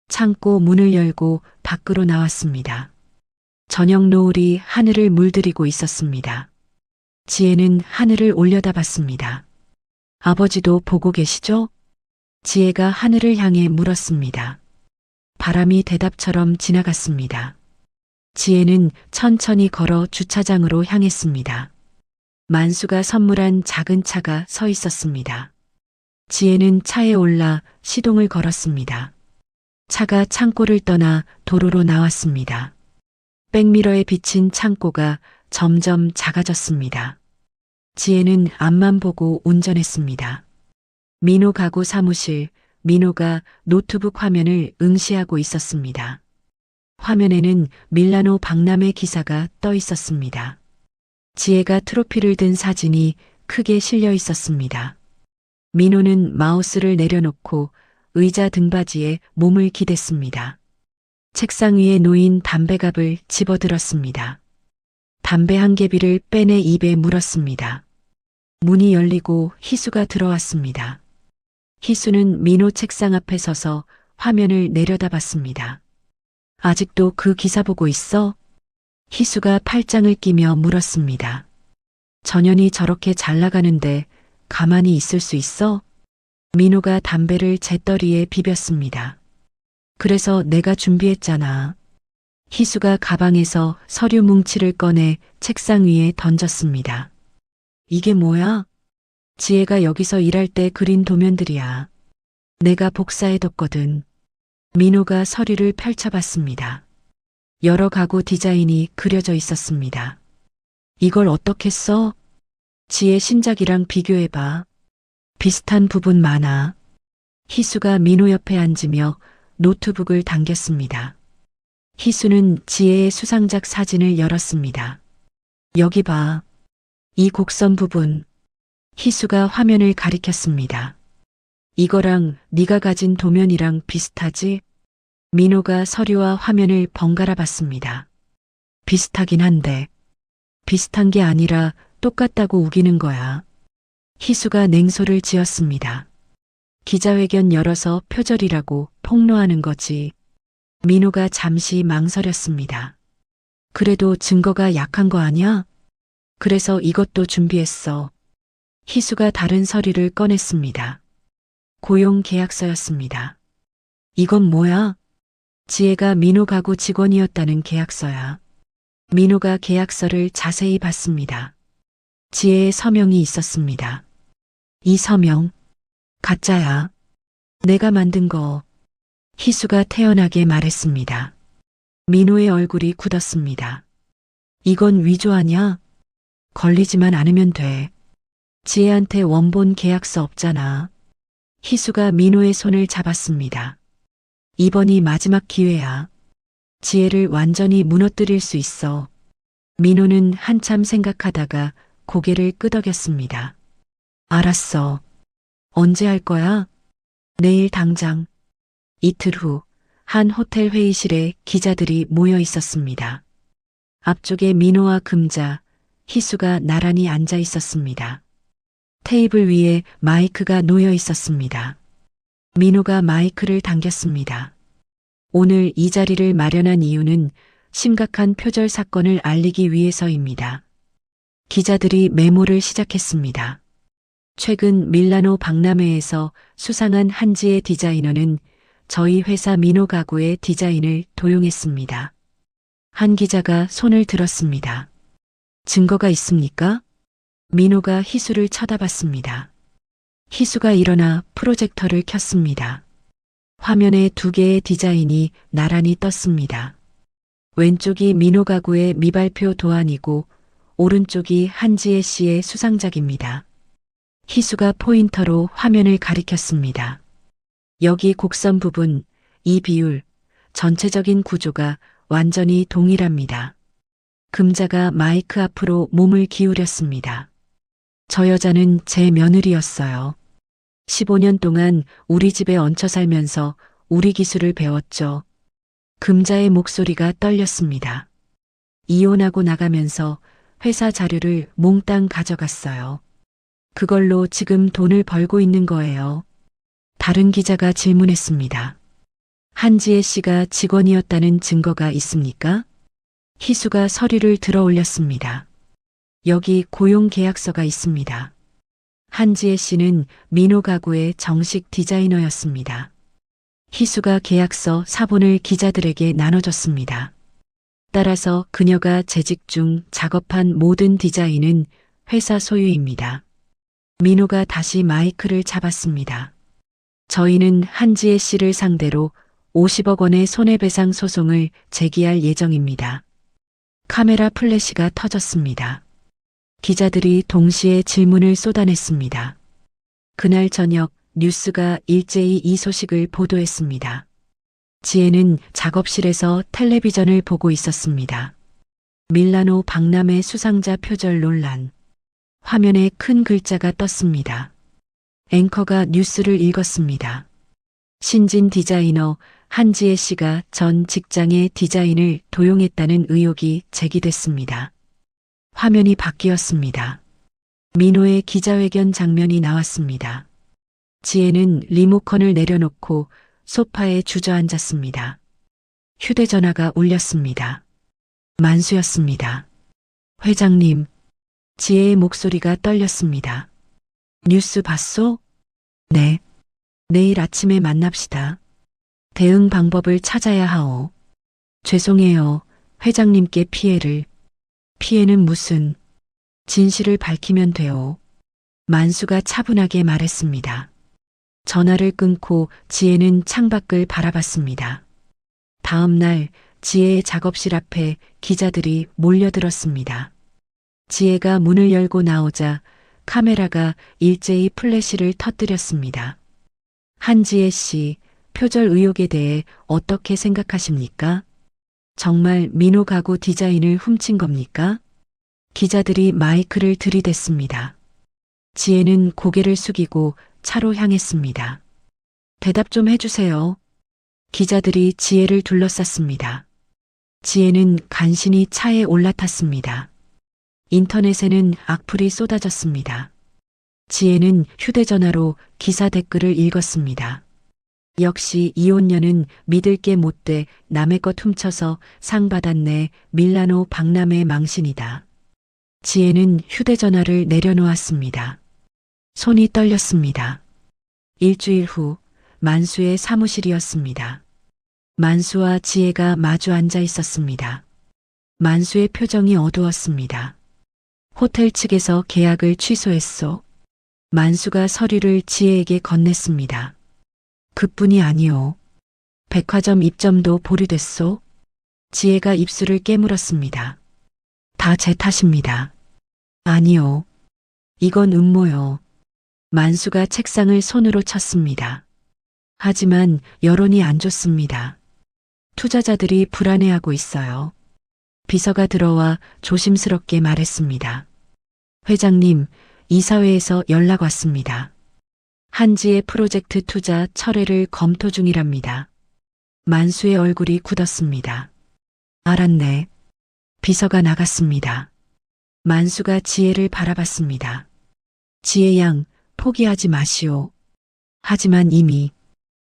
창고 문을 열고 밖으로 나왔습니다. 저녁 노을이 하늘을 물들이고 있었습니다. 지혜는 하늘을 올려다봤습니다. 아버지도 보고 계시죠? 지혜가 하늘을 향해 물었습니다. 바람이 대답처럼 지나갔습니다. 지혜는 천천히 걸어 주차장으로 향했습니다. 만수가 선물한 작은 차가 서 있었습니다. 지혜는 차에 올라 시동을 걸었습니다. 차가 창고를 떠나 도로로 나왔습니다. 백미러에 비친 창고가 점점 작아졌습니다. 지혜는 앞만 보고 운전했습니다. 민호 가구 사무실, 민호가 노트북 화면을 응시하고 있었습니다. 화면에는 밀라노 박람회 기사가 떠 있었습니다. 지혜가 트로피를 든 사진이 크게 실려 있었습니다. 민호는 마우스를 내려놓고 의자 등받이에 몸을 기댔습니다. 책상 위에 놓인 담배갑을 집어들었습니다. 담배 한 개비를 빼내 입에 물었습니다. 문이 열리고 희수가 들어왔습니다. 희수는 민호 책상 앞에 서서 화면을 내려다봤습니다. 아직도 그 기사 보고 있어? 희수가 팔짱을 끼며 물었습니다. 전현이 저렇게 잘 나가는데 가만히 있을 수 있어? 민호가 담배를 재떨이에 비볐습니다. 그래서 내가 준비했잖아. 희수가 가방에서 서류 뭉치를 꺼내 책상 위에 던졌습니다. 이게 뭐야? 지혜가 여기서 일할 때 그린 도면들이야. 내가 복사해뒀거든. 민호가 서류를 펼쳐봤습니다. 여러 가구 디자인이 그려져 있었습니다. 이걸 어떻게 써? 지혜 신작이랑 비교해봐. 비슷한 부분 많아. 희수가 민호 옆에 앉으며 노트북을 당겼습니다. 희수는 지혜의 수상작 사진을 열었습니다. 여기 봐. 이 곡선 부분. 희수가 화면을 가리켰습니다. 이거랑 네가 가진 도면이랑 비슷하지? 민호가 서류와 화면을 번갈아 봤습니다. 비슷하긴 한데. 비슷한 게 아니라 똑같다고 우기는 거야. 희수가 냉소를 지었습니다. 기자회견 열어서 표절이라고 폭로하는 거지. 민호가 잠시 망설였습니다. 그래도 증거가 약한 거 아니야? 그래서 이것도 준비했어. 희수가 다른 서류를 꺼냈습니다. 고용 계약서였습니다. 이건 뭐야? 지혜가 민호 가구 직원이었다는 계약서야. 민호가 계약서를 자세히 봤습니다. 지혜의 서명이 있었습니다. 이 서명, 가짜야. 내가 만든 거. 희수가 태연하게 말했습니다. 민호의 얼굴이 굳었습니다. 이건 위조 아냐? 걸리지만 않으면 돼. 지혜한테 원본 계약서 없잖아. 희수가 민호의 손을 잡았습니다. 이번이 마지막 기회야. 지혜를 완전히 무너뜨릴 수 있어. 민호는 한참 생각하다가 고개를 끄덕였습니다. 알았어. 언제 할 거야? 내일 당장. 이틀 후, 한 호텔 회의실에 기자들이 모여 있었습니다. 앞쪽에 민호와 금자, 희수가 나란히 앉아 있었습니다. 테이블 위에 마이크가 놓여 있었습니다. 민호가 마이크를 당겼습니다. 오늘 이 자리를 마련한 이유는 심각한 표절 사건을 알리기 위해서입니다. 기자들이 메모를 시작했습니다. 최근 밀라노 박람회에서 수상한 한지의 디자이너는 저희 회사 민호 가구의 디자인을 도용했습니다. 한 기자가 손을 들었습니다. 증거가 있습니까? 민호가 희수를 쳐다봤습니다. 희수가 일어나 프로젝터를 켰습니다. 화면에 두 개의 디자인이 나란히 떴습니다. 왼쪽이 민호 가구의 미발표 도안이고 오른쪽이 한지혜 씨의 수상작입니다. 희수가 포인터로 화면을 가리켰습니다. 여기 곡선 부분, 이 비율, 전체적인 구조가 완전히 동일합니다. 금자가 마이크 앞으로 몸을 기울였습니다. 저 여자는 제 며느리였어요. 15년 동안 우리 집에 얹혀 살면서 우리 기술을 배웠죠. 금자의 목소리가 떨렸습니다. 이혼하고 나가면서 회사 자료를 몽땅 가져갔어요. 그걸로 지금 돈을 벌고 있는 거예요. 다른 기자가 질문했습니다. 한지혜 씨가 직원이었다는 증거가 있습니까? 희수가 서류를 들어 올렸습니다. 여기 고용 계약서가 있습니다. 한지혜 씨는 민호 가구의 정식 디자이너였습니다. 희수가 계약서 사본을 기자들에게 나눠줬습니다. 따라서 그녀가 재직 중 작업한 모든 디자인은 회사 소유입니다. 민호가 다시 마이크를 잡았습니다. 저희는 한지혜 씨를 상대로 50억 원의 손해배상 소송을 제기할 예정입니다. 카메라 플래시가 터졌습니다. 기자들이 동시에 질문을 쏟아냈습니다. 그날 저녁 뉴스가 일제히 이 소식을 보도했습니다. 지혜는 작업실에서 텔레비전을 보고 있었습니다. 밀라노 박람회 수상자 표절 논란. 화면에 큰 글자가 떴습니다. 앵커가 뉴스를 읽었습니다. 신진 디자이너 한지혜 씨가 전 직장의 디자인을 도용했다는 의혹이 제기됐습니다. 화면이 바뀌었습니다. 민호의 기자회견 장면이 나왔습니다. 지혜는 리모컨을 내려놓고 소파에 주저앉았습니다. 휴대전화가 울렸습니다. 만수였습니다. 회장님, 지혜의 목소리가 떨렸습니다. 뉴스 봤소? 네. 내일 아침에 만납시다. 대응 방법을 찾아야 하오. 죄송해요. 회장님께 피해를. 피해는 무슨. 진실을 밝히면 돼요. 만수가 차분하게 말했습니다. 전화를 끊고 지혜는 창밖을 바라봤습니다. 다음 날 지혜의 작업실 앞에 기자들이 몰려들었습니다. 지혜가 문을 열고 나오자 카메라가 일제히 플래시를 터뜨렸습니다. 한지혜 씨, 표절 의혹에 대해 어떻게 생각하십니까? 정말 민호 가구 디자인을 훔친 겁니까? 기자들이 마이크를 들이댔습니다. 지혜는 고개를 숙이고 차로 향했습니다. 대답 좀 해주세요. 기자들이 지혜를 둘러쌌습니다. 지혜는 간신히 차에 올라탔습니다. 인터넷에는 악플이 쏟아졌습니다. 지혜는 휴대전화로 기사 댓글을 읽었습니다. 역시 이혼녀는 믿을 게 못돼 남의 것 훔쳐서 상 받았네. 밀라노 박람회 망신이다. 지혜는 휴대전화를 내려놓았습니다. 손이 떨렸습니다. 일주일 후 만수의 사무실이었습니다. 만수와 지혜가 마주 앉아 있었습니다. 만수의 표정이 어두웠습니다. 호텔 측에서 계약을 취소했소. 만수가 서류를 지혜에게 건넸습니다. 그뿐이 아니오. 백화점 입점도 보류됐소. 지혜가 입술을 깨물었습니다. 다 제 탓입니다. 아니요. 이건 음모요. 만수가 책상을 손으로 쳤습니다. 하지만 여론이 안 좋습니다. 투자자들이 불안해하고 있어요. 비서가 들어와 조심스럽게 말했습니다. 회장님, 이사회에서 연락 왔습니다. 한지의 프로젝트 투자 철회를 검토 중이랍니다. 만수의 얼굴이 굳었습니다. 알았네. 비서가 나갔습니다. 만수가 지혜를 바라봤습니다. 지혜 양, 포기하지 마시오. 하지만 이미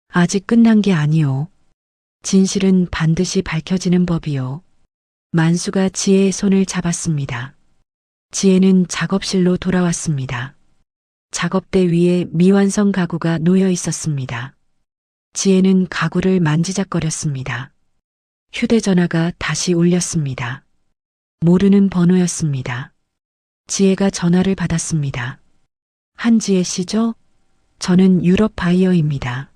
아직 끝난 게 아니오. 진실은 반드시 밝혀지는 법이오. 만수가 지혜의 손을 잡았습니다. 지혜는 작업실로 돌아왔습니다. 작업대 위에 미완성 가구가 놓여 있었습니다. 지혜는 가구를 만지작거렸습니다. 휴대전화가 다시 울렸습니다. 모르는 번호였습니다. 지혜가 전화를 받았습니다. 한지혜 씨죠? 저는 유럽 바이어입니다.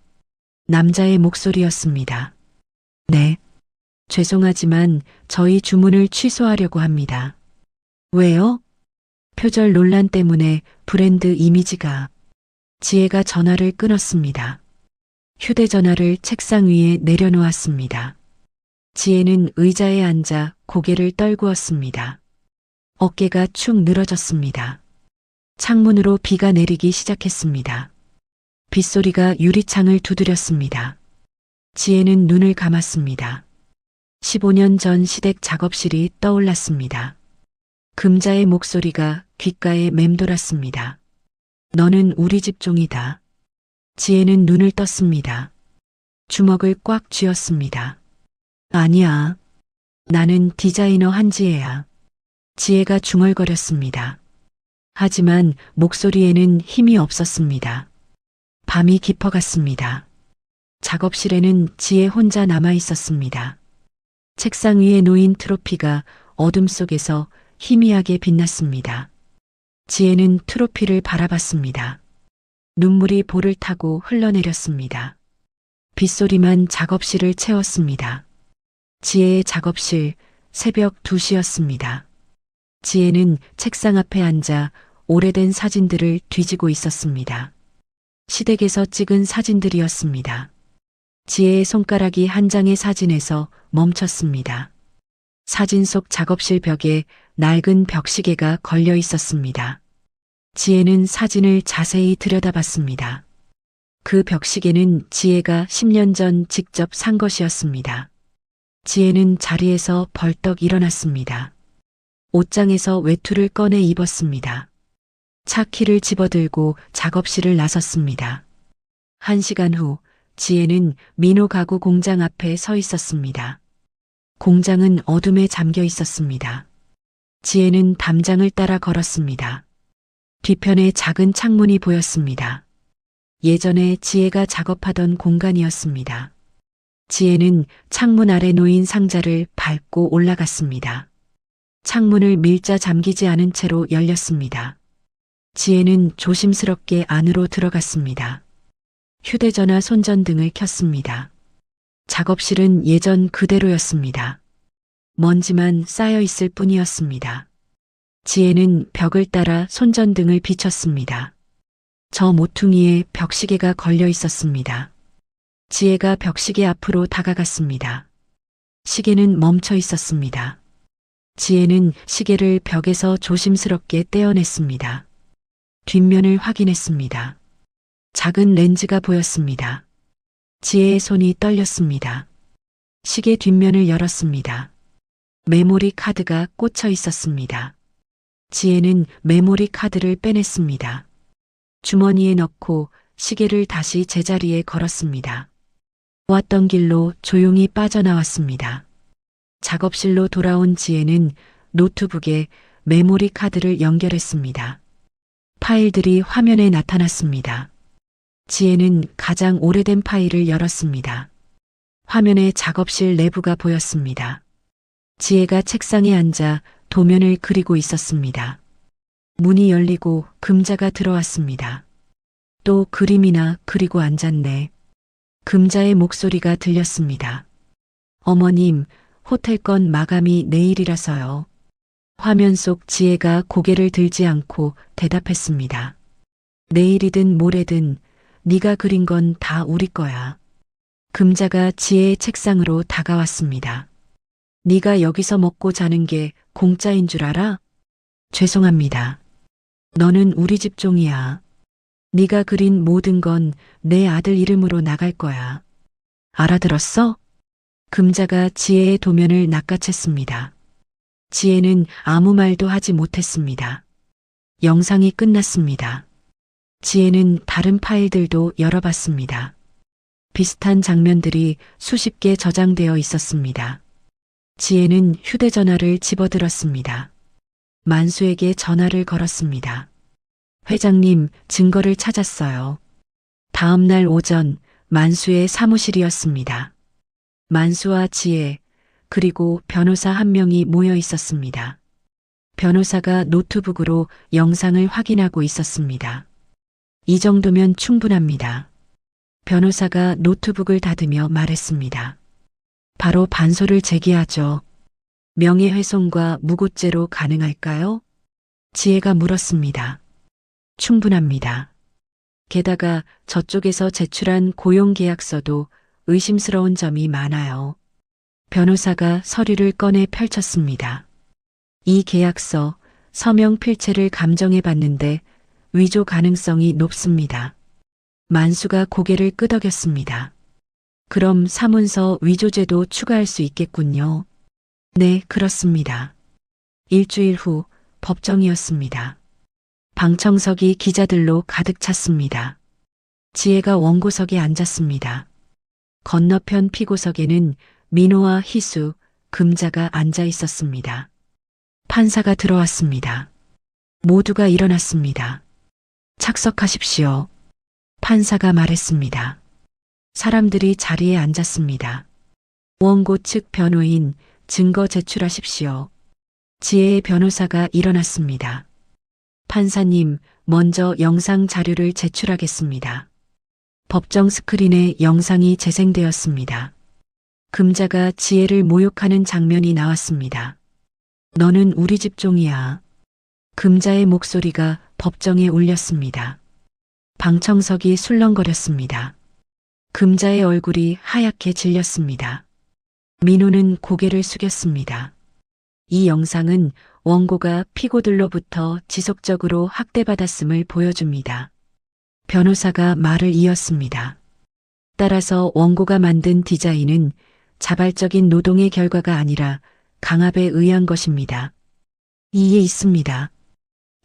남자의 목소리였습니다. 네. 죄송하지만 저희 주문을 취소하려고 합니다. 왜요? 표절 논란 때문에 브랜드 이미지가. 지혜가 전화를 끊었습니다. 휴대전화를 책상 위에 내려놓았습니다. 지혜는 의자에 앉아 고개를 떨구었습니다. 어깨가 축 늘어졌습니다. 창문으로 비가 내리기 시작했습니다. 빗소리가 유리창을 두드렸습니다. 지혜는 눈을 감았습니다. 15년 전 시댁 작업실이 떠올랐습니다. 금자의 목소리가 귓가에 맴돌았습니다. 너는 우리 집 종이다. 지혜는 눈을 떴습니다. 주먹을 꽉 쥐었습니다. 아니야. 나는 디자이너 한지혜야. 지혜가 중얼거렸습니다. 하지만 목소리에는 힘이 없었습니다. 밤이 깊어갔습니다. 작업실에는 지혜 혼자 남아 있었습니다. 책상 위에 놓인 트로피가 어둠 속에서 희미하게 빛났습니다. 지혜는 트로피를 바라봤습니다. 눈물이 볼을 타고 흘러내렸습니다. 빗소리만 작업실을 채웠습니다. 지혜의 작업실, 새벽 2시였습니다. 지혜는 책상 앞에 앉아 오래된 사진들을 뒤지고 있었습니다. 시댁에서 찍은 사진들이었습니다. 지혜의 손가락이 한 장의 사진에서 멈췄습니다. 사진 속 작업실 벽에 낡은 벽시계가 걸려 있었습니다. 지혜는 사진을 자세히 들여다봤습니다. 그 벽시계는 지혜가 10년 전 직접 산 것이었습니다. 지혜는 자리에서 벌떡 일어났습니다. 옷장에서 외투를 꺼내 입었습니다. 차 키를 집어들고 작업실을 나섰습니다. 1시간 후 지혜는 민호 가구 공장 앞에 서 있었습니다. 공장은 어둠에 잠겨 있었습니다. 지혜는 담장을 따라 걸었습니다. 뒤편에 작은 창문이 보였습니다. 예전에 지혜가 작업하던 공간이었습니다. 지혜는 창문 아래 놓인 상자를 밟고 올라갔습니다. 창문을 밀자 잠기지 않은 채로 열렸습니다. 지혜는 조심스럽게 안으로 들어갔습니다. 휴대전화 손전등을 켰습니다. 작업실은 예전 그대로였습니다. 먼지만 쌓여 있을 뿐이었습니다. 지혜는 벽을 따라 손전등을 비췄습니다. 저 모퉁이에 벽시계가 걸려 있었습니다. 지혜가 벽시계 앞으로 다가갔습니다. 시계는 멈춰 있었습니다. 지혜는 시계를 벽에서 조심스럽게 떼어냈습니다. 뒷면을 확인했습니다. 작은 렌즈가 보였습니다. 지혜의 손이 떨렸습니다. 시계 뒷면을 열었습니다. 메모리 카드가 꽂혀 있었습니다. 지혜는 메모리 카드를 빼냈습니다. 주머니에 넣고 시계를 다시 제자리에 걸었습니다. 왔던 길로 조용히 빠져나왔습니다. 작업실로 돌아온 지혜는 노트북에 메모리 카드를 연결했습니다. 파일들이 화면에 나타났습니다. 지혜는 가장 오래된 파일을 열었습니다. 화면에 작업실 내부가 보였습니다. 지혜가 책상에 앉아 도면을 그리고 있었습니다. 문이 열리고 금자가 들어왔습니다. 또 그림이나 그리고 앉았네. 금자의 목소리가 들렸습니다. 어머님, 호텔건 마감이 내일이라서요. 화면 속 지혜가 고개를 들지 않고 대답했습니다. 내일이든 모레든 네가 그린 건 다 우리 거야. 금자가 지혜의 책상으로 다가왔습니다. 네가 여기서 먹고 자는 게 공짜인 줄 알아? 죄송합니다. 너는 우리 집 종이야. 네가 그린 모든 건 내 아들 이름으로 나갈 거야. 알아들었어? 금자가 지혜의 도면을 낚아챘습니다. 지혜는 아무 말도 하지 못했습니다. 영상이 끝났습니다. 지혜는 다른 파일들도 열어봤습니다. 비슷한 장면들이 수십 개 저장되어 있었습니다. 지혜는 휴대전화를 집어들었습니다. 만수에게 전화를 걸었습니다. 회장님, 증거를 찾았어요. 다음 날 오전 만수의 사무실이었습니다. 만수와 지혜, 그리고 변호사 한 명이 모여 있었습니다. 변호사가 노트북으로 영상을 확인하고 있었습니다. 이 정도면 충분합니다. 변호사가 노트북을 닫으며 말했습니다. 바로 반소를 제기하죠. 명예훼손과 무고죄로 가능할까요? 지혜가 물었습니다. 충분합니다. 게다가 저쪽에서 제출한 고용계약서도 의심스러운 점이 많아요. 변호사가 서류를 꺼내 펼쳤습니다. 이 계약서, 서명 필체를 감정해 봤는데 위조 가능성이 높습니다. 만수가 고개를 끄덕였습니다. 그럼 사문서 위조죄도 추가할 수 있겠군요. 네, 그렇습니다. 일주일 후 법정이었습니다. 방청석이 기자들로 가득 찼습니다. 지혜가 원고석에 앉았습니다. 건너편 피고석에는 민호와 희수, 금자가 앉아 있었습니다. 판사가 들어왔습니다. 모두가 일어났습니다. 착석하십시오. 판사가 말했습니다. 사람들이 자리에 앉았습니다. 원고 측 변호인, 증거 제출하십시오. 지혜의 변호사가 일어났습니다. 판사님, 먼저 영상 자료를 제출하겠습니다. 법정 스크린에 영상이 재생되었습니다. 금자가 지혜를 모욕하는 장면이 나왔습니다. 너는 우리 집 종이야. 금자의 목소리가 법정에 울렸습니다. 방청석이 술렁거렸습니다. 금자의 얼굴이 하얗게 질렸습니다. 민호는 고개를 숙였습니다. 이 영상은 원고가 피고들로부터 지속적으로 학대받았음을 보여줍니다. 변호사가 말을 이었습니다. 따라서 원고가 만든 디자인은 자발적인 노동의 결과가 아니라 강압에 의한 것입니다. 이에 있습니다.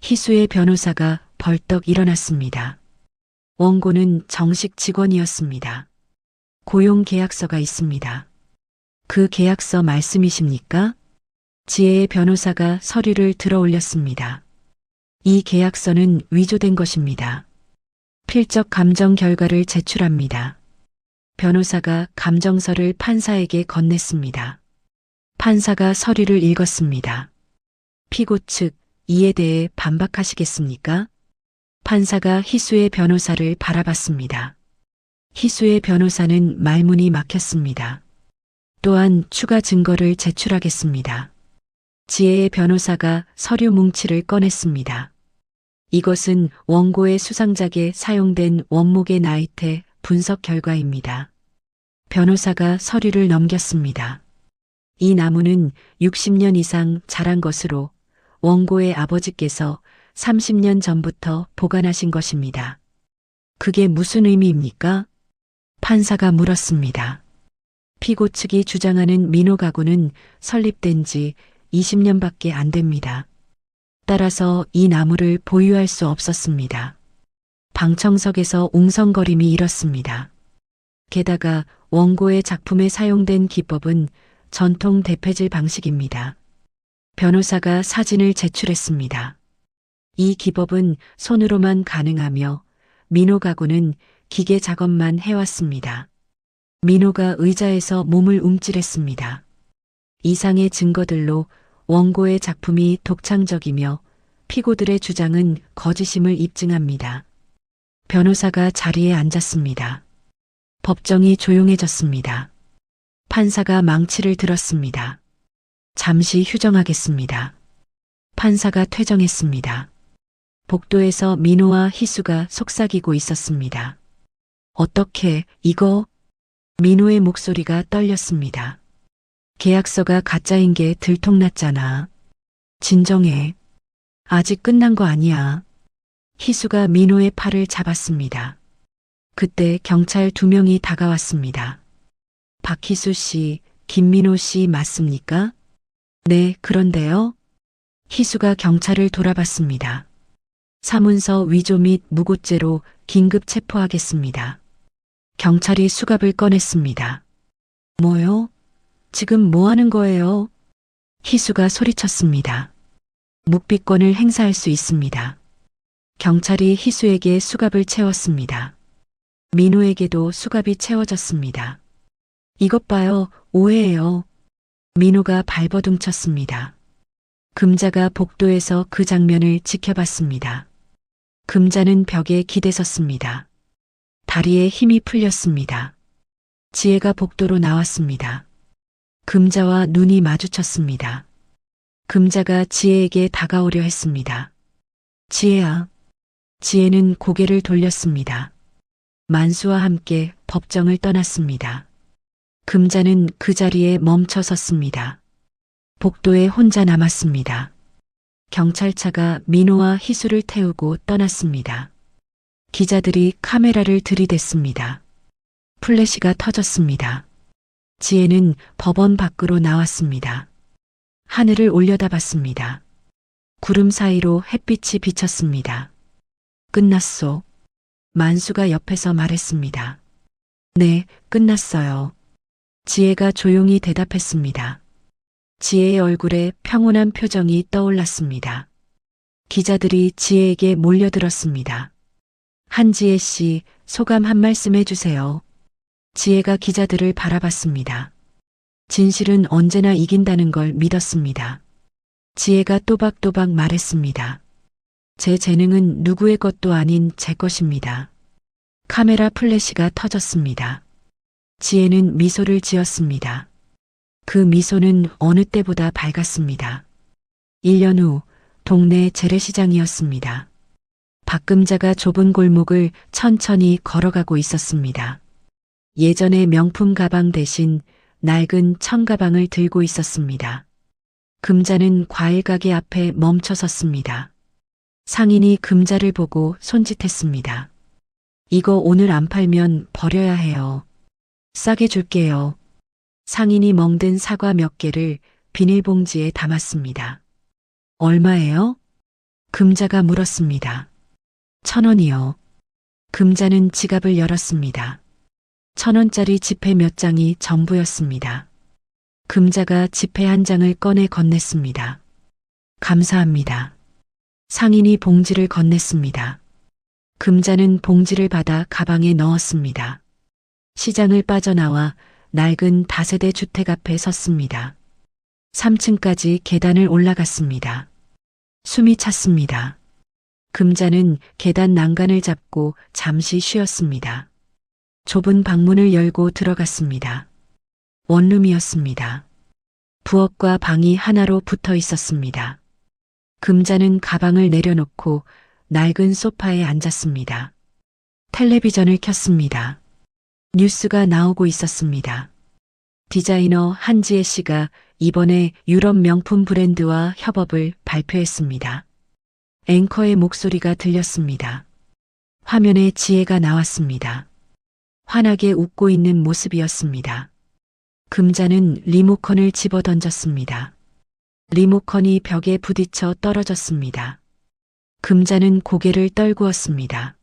희수의 변호사가 벌떡 일어났습니다. 원고는 정식 직원이었습니다. 고용계약서가 있습니다. 그 계약서 말씀이십니까? 지혜의 변호사가 서류를 들어 올렸습니다. 이 계약서는 위조된 것입니다. 필적 감정 결과를 제출합니다. 변호사가 감정서를 판사에게 건넸습니다. 판사가 서류를 읽었습니다. 피고 측, 이에 대해 반박하시겠습니까? 판사가 희수의 변호사를 바라봤습니다. 희수의 변호사는 말문이 막혔습니다. 또한 추가 증거를 제출하겠습니다. 지혜의 변호사가 서류 뭉치를 꺼냈습니다. 이것은 원고의 수상작에 사용된 원목의 나이테 분석 결과입니다. 변호사가 서류를 넘겼습니다. 이 나무는 60년 이상 자란 것으로 원고의 아버지께서 30년 전부터 보관하신 것입니다. 그게 무슨 의미입니까? 판사가 물었습니다. 피고 측이 주장하는 민호 가구는 설립된 지 20년밖에 안 됩니다. 따라서 이 나무를 보유할 수 없었습니다. 방청석에서 웅성거림이 일었습니다. 게다가 원고의 작품에 사용된 기법은 전통 대패질 방식입니다. 변호사가 사진을 제출했습니다. 이 기법은 손으로만 가능하며 민호 가구는 기계 작업만 해왔습니다. 민호가 의자에서 몸을 움찔했습니다. 이상의 증거들로 원고의 작품이 독창적이며 피고들의 주장은 거짓임을 입증합니다. 변호사가 자리에 앉았습니다. 법정이 조용해졌습니다. 판사가 망치를 들었습니다. 잠시 휴정하겠습니다. 판사가 퇴정했습니다. 복도에서 민호와 희수가 속삭이고 있었습니다. 어떻게 이거? 민호의 목소리가 떨렸습니다. 계약서가 가짜인 게 들통났잖아. 진정해. 아직 끝난 거 아니야. 희수가 민호의 팔을 잡았습니다. 그때 경찰 2명이 다가왔습니다. 박희수 씨, 김민호 씨 맞습니까? 네, 그런데요. 희수가 경찰을 돌아봤습니다. 사문서 위조 및 무고죄로 긴급 체포하겠습니다. 경찰이 수갑을 꺼냈습니다. 뭐요? 지금 뭐 하는 거예요? 희수가 소리쳤습니다. 묵비권을 행사할 수 있습니다. 경찰이 희수에게 수갑을 채웠습니다. 민호에게도 수갑이 채워졌습니다. 이것 봐요, 오해예요. 민호가 발버둥쳤습니다. 금자가 복도에서 그 장면을 지켜봤습니다. 금자는 벽에 기대섰습니다. 다리에 힘이 풀렸습니다. 지혜가 복도로 나왔습니다. 금자와 눈이 마주쳤습니다. 금자가 지혜에게 다가오려 했습니다. 지혜야. 지혜는 고개를 돌렸습니다. 만수와 함께 법정을 떠났습니다. 금자는 그 자리에 멈춰 섰습니다. 복도에 혼자 남았습니다. 경찰차가 민호와 희수를 태우고 떠났습니다. 기자들이 카메라를 들이댔습니다. 플래시가 터졌습니다. 지혜는 법원 밖으로 나왔습니다. 하늘을 올려다봤습니다. 구름 사이로 햇빛이 비쳤습니다. 끝났소. 만수가 옆에서 말했습니다. 네, 끝났어요. 지혜가 조용히 대답했습니다. 지혜의 얼굴에 평온한 표정이 떠올랐습니다. 기자들이 지혜에게 몰려들었습니다. 한지혜 씨, 소감 한 말씀 해주세요. 지혜가 기자들을 바라봤습니다. 진실은 언제나 이긴다는 걸 믿었습니다. 지혜가 또박또박 말했습니다. 제 재능은 누구의 것도 아닌 제 것입니다. 카메라 플래시가 터졌습니다. 지혜는 미소를 지었습니다. 그 미소는 어느 때보다 밝았습니다. 1년 후 동네 재래시장이었습니다. 박금자가 좁은 골목을 천천히 걸어가고 있었습니다. 예전의 명품 가방 대신 낡은 청가방을 들고 있었습니다. 금자는 과일 가게 앞에 멈춰 섰습니다. 상인이 금자를 보고 손짓했습니다. 이거 오늘 안 팔면 버려야 해요. 싸게 줄게요. 상인이 멍든 사과 몇 개를 비닐봉지에 담았습니다. 얼마예요? 금자가 물었습니다. 1,000원이요. 금자는 지갑을 열었습니다. 1,000원짜리 지폐 몇 장이 전부였습니다. 금자가 지폐 한 장을 꺼내 건넸습니다. 감사합니다. 상인이 봉지를 건넸습니다. 금자는 봉지를 받아 가방에 넣었습니다. 시장을 빠져나와 낡은 다세대 주택 앞에 섰습니다. 3층까지 계단을 올라갔습니다. 숨이 찼습니다. 금자는 계단 난간을 잡고 잠시 쉬었습니다. 좁은 방문을 열고 들어갔습니다. 원룸이었습니다. 부엌과 방이 하나로 붙어 있었습니다. 금자는 가방을 내려놓고 낡은 소파에 앉았습니다. 텔레비전을 켰습니다. 뉴스가 나오고 있었습니다. 디자이너 한지혜 씨가 이번에 유럽 명품 브랜드와 협업을 발표했습니다. 앵커의 목소리가 들렸습니다. 화면에 지혜가 나왔습니다. 환하게 웃고 있는 모습이었습니다. 금자는 리모컨을 집어 던졌습니다. 리모컨이 벽에 부딪혀 떨어졌습니다. 금자는 고개를 떨구었습니다.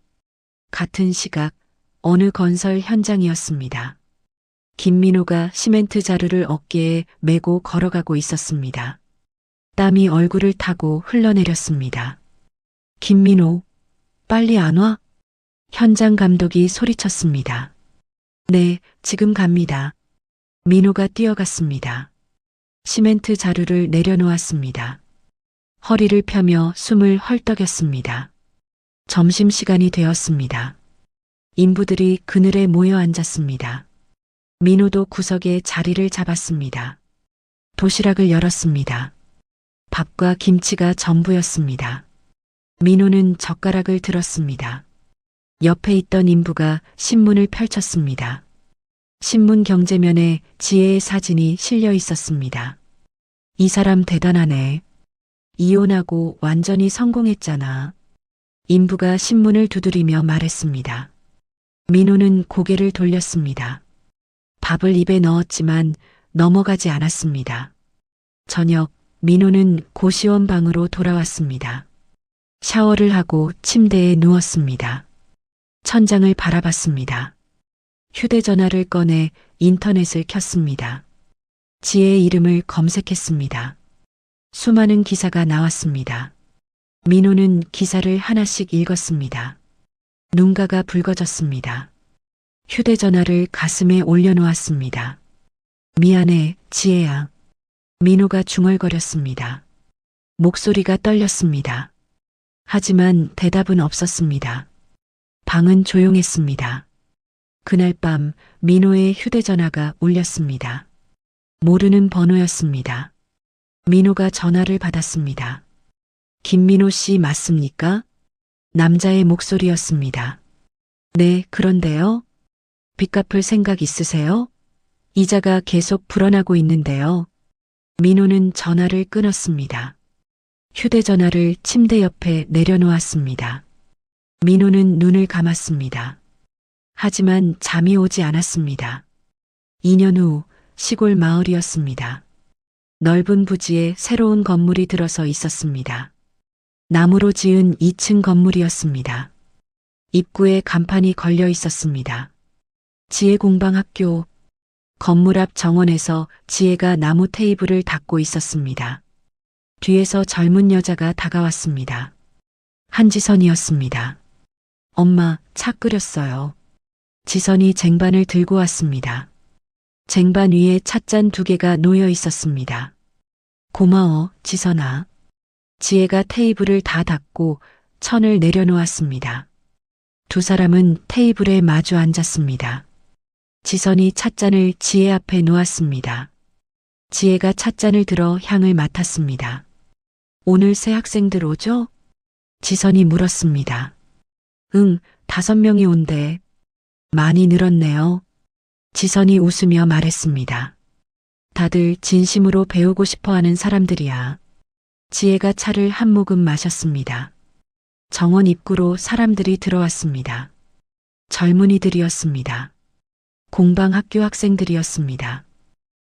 같은 시각 어느 건설 현장이었습니다. 김민호가 시멘트 자루를 어깨에 메고 걸어가고 있었습니다. 땀이 얼굴을 타고 흘러내렸습니다. 김민호, 빨리 안 와? 현장 감독이 소리쳤습니다. 네, 지금 갑니다. 민호가 뛰어갔습니다. 시멘트 자루를 내려놓았습니다. 허리를 펴며 숨을 헐떡였습니다. 점심시간이 되었습니다. 인부들이 그늘에 모여 앉았습니다. 민호도 구석에 자리를 잡았습니다. 도시락을 열었습니다. 밥과 김치가 전부였습니다. 민호는 젓가락을 들었습니다. 옆에 있던 인부가 신문을 펼쳤습니다. 신문 경제면에 지혜의 사진이 실려 있었습니다. 이 사람 대단하네. 이혼하고 완전히 성공했잖아. 인부가 신문을 두드리며 말했습니다. 민호는 고개를 돌렸습니다. 밥을 입에 넣었지만 넘어가지 않았습니다. 저녁, 민호는 고시원 방으로 돌아왔습니다. 샤워를 하고 침대에 누웠습니다. 천장을 바라봤습니다. 휴대전화를 꺼내 인터넷을 켰습니다. 지혜의 이름을 검색했습니다. 수많은 기사가 나왔습니다. 민호는 기사를 하나씩 읽었습니다. 눈가가 붉어졌습니다. 휴대전화를 가슴에 올려놓았습니다. 미안해, 지혜야. 민호가 중얼거렸습니다. 목소리가 떨렸습니다. 하지만 대답은 없었습니다. 방은 조용했습니다. 그날 밤 민호의 휴대전화가 울렸습니다. 모르는 번호였습니다. 민호가 전화를 받았습니다. 김민호 씨 맞습니까? 남자의 목소리였습니다. 네, 그런데요. 빚 갚을 생각 있으세요? 이자가 계속 불어나고 있는데요. 민호는 전화를 끊었습니다. 휴대전화를 침대 옆에 내려놓았습니다. 민호는 눈을 감았습니다. 하지만 잠이 오지 않았습니다. 2년 후 시골 마을이었습니다. 넓은 부지에 새로운 건물이 들어서 있었습니다. 나무로 지은 2층 건물이었습니다. 입구에 간판이 걸려 있었습니다. 지혜공방학교. 건물 앞 정원에서 지혜가 나무 테이블을 닦고 있었습니다. 뒤에서 젊은 여자가 다가왔습니다. 한지선이었습니다. 엄마, 차 끓였어요. 지선이 쟁반을 들고 왔습니다. 쟁반 위에 찻잔 2개가 놓여 있었습니다. 고마워, 지선아. 지혜가 테이블을 다 닦고 천을 내려놓았습니다. 두 사람은 테이블에 마주 앉았습니다. 지선이 찻잔을 지혜 앞에 놓았습니다. 지혜가 찻잔을 들어 향을 맡았습니다. 오늘 새 학생들 오죠? 지선이 물었습니다. 응, 5명이 온대. 많이 늘었네요. 지선이 웃으며 말했습니다. 다들 진심으로 배우고 싶어하는 사람들이야. 지혜가 차를 한 모금 마셨습니다. 정원 입구로 사람들이 들어왔습니다. 젊은이들이었습니다. 공방학교 학생들이었습니다.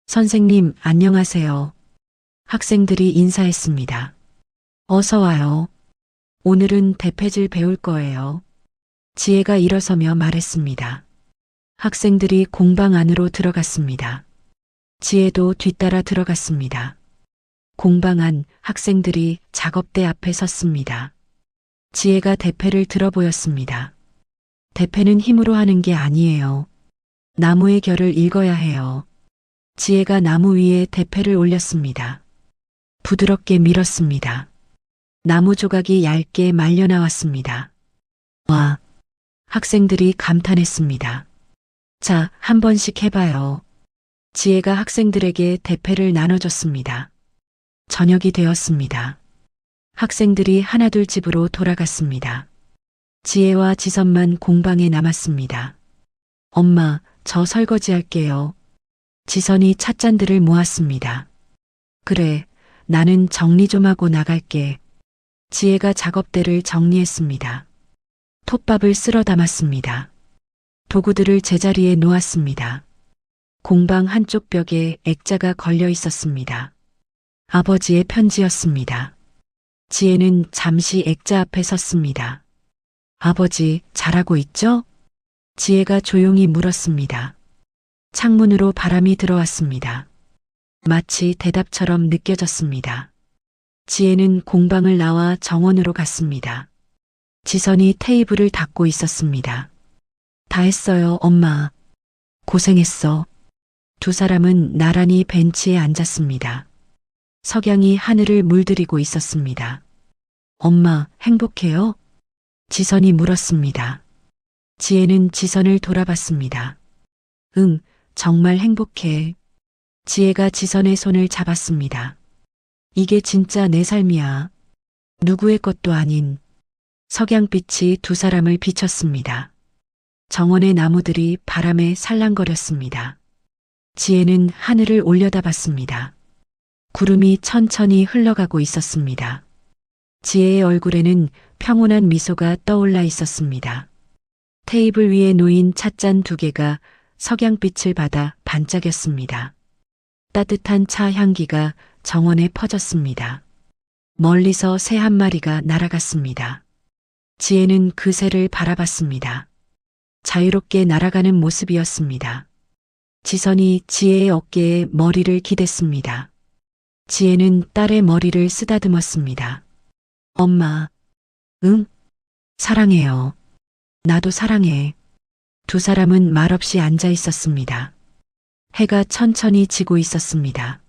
선생님, 안녕하세요. 학생들이 인사했습니다. 어서 와요. 오늘은 대패질 배울 거예요. 지혜가 일어서며 말했습니다. 학생들이 공방 안으로 들어갔습니다. 지혜도 뒤따라 들어갔습니다. 공방 안 학생들이 작업대 앞에 섰습니다. 지혜가 대패를 들어 보였습니다. 대패는 힘으로 하는 게 아니에요. 나무의 결을 읽어야 해요. 지혜가 나무 위에 대패를 올렸습니다. 부드럽게 밀었습니다. 나무 조각이 얇게 말려 나왔습니다. 와! 학생들이 감탄했습니다. 자, 한 번씩 해봐요. 지혜가 학생들에게 대패를 나눠줬습니다. 저녁이 되었습니다. 학생들이 하나둘 집으로 돌아갔습니다. 지혜와 지선만 공방에 남았습니다. 엄마, 저 설거지 할게요. 지선이 찻잔들을 모았습니다. 그래, 나는 정리 좀 하고 나갈게. 지혜가 작업대를 정리했습니다. 톱밥을 쓸어 담았습니다. 도구들을 제자리에 놓았습니다. 공방 한쪽 벽에 액자가 걸려 있었습니다. 아버지의 편지였습니다. 지혜는 잠시 액자 앞에 섰습니다. 아버지, 잘하고 있죠? 지혜가 조용히 물었습니다. 창문으로 바람이 들어왔습니다. 마치 대답처럼 느껴졌습니다. 지혜는 공방을 나와 정원으로 갔습니다. 지선이 테이블을 닦고 있었습니다. 다 했어요, 엄마. 고생했어. 두 사람은 나란히 벤치에 앉았습니다. 석양이 하늘을 물들이고 있었습니다. 엄마, 행복해요? 지선이 물었습니다. 지혜는 지선을 돌아봤습니다. 응, 정말 행복해. 지혜가 지선의 손을 잡았습니다. 이게 진짜 내 삶이야. 누구의 것도 아닌. 석양빛이 두 사람을 비췄습니다. 정원의 나무들이 바람에 살랑거렸습니다. 지혜는 하늘을 올려다봤습니다. 구름이 천천히 흘러가고 있었습니다. 지혜의 얼굴에는 평온한 미소가 떠올라 있었습니다. 테이블 위에 놓인 찻잔 두 개가 석양빛을 받아 반짝였습니다. 따뜻한 차 향기가 정원에 퍼졌습니다. 멀리서 새 한 마리가 날아갔습니다. 지혜는 그 새를 바라봤습니다. 자유롭게 날아가는 모습이었습니다. 지선이 지혜의 어깨에 머리를 기댔습니다. 지혜는 딸의 머리를 쓰다듬었습니다. 엄마, 응? 사랑해요. 나도 사랑해. 두 사람은 말없이 앉아 있었습니다. 해가 천천히 지고 있었습니다.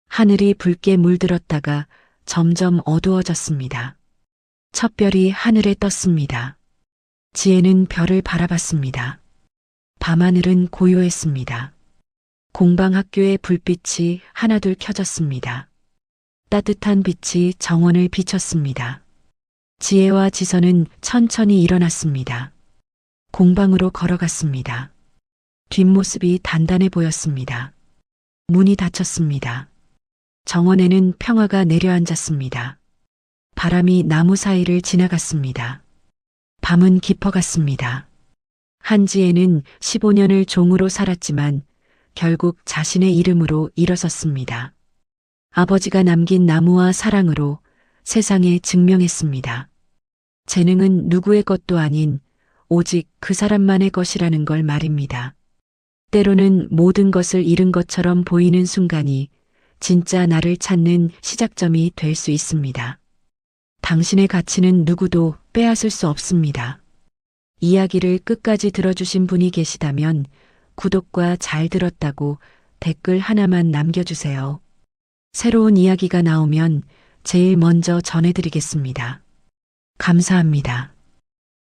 하늘이 붉게 물들었다가 점점 어두워졌습니다. 첫 별이 하늘에 떴습니다. 지혜는 별을 바라봤습니다. 밤하늘은 고요했습니다. 공방학교의 불빛이 하나둘 켜졌습니다. 따뜻한 빛이 정원을 비췄습니다. 지혜와 지선은 천천히 일어났습니다. 공방으로 걸어갔습니다. 뒷모습이 단단해 보였습니다. 문이 닫혔습니다. 정원에는 평화가 내려앉았습니다. 바람이 나무 사이를 지나갔습니다. 밤은 깊어갔습니다. 한지혜는 15년을 종으로 살았지만 결국 자신의 이름으로 일어섰습니다. 아버지가 남긴 나무와 사랑으로 세상에 증명했습니다. 재능은 누구의 것도 아닌 오직 그 사람만의 것이라는 걸 말입니다. 때로는 모든 것을 잃은 것처럼 보이는 순간이 진짜 나를 찾는 시작점이 될 수 있습니다. 당신의 가치는 누구도 빼앗을 수 없습니다. 이야기를 끝까지 들어주신 분이 계시다면 구독과 잘 들었다고 댓글 하나만 남겨주세요. 새로운 이야기가 나오면 제일 먼저 전해드리겠습니다. 감사합니다.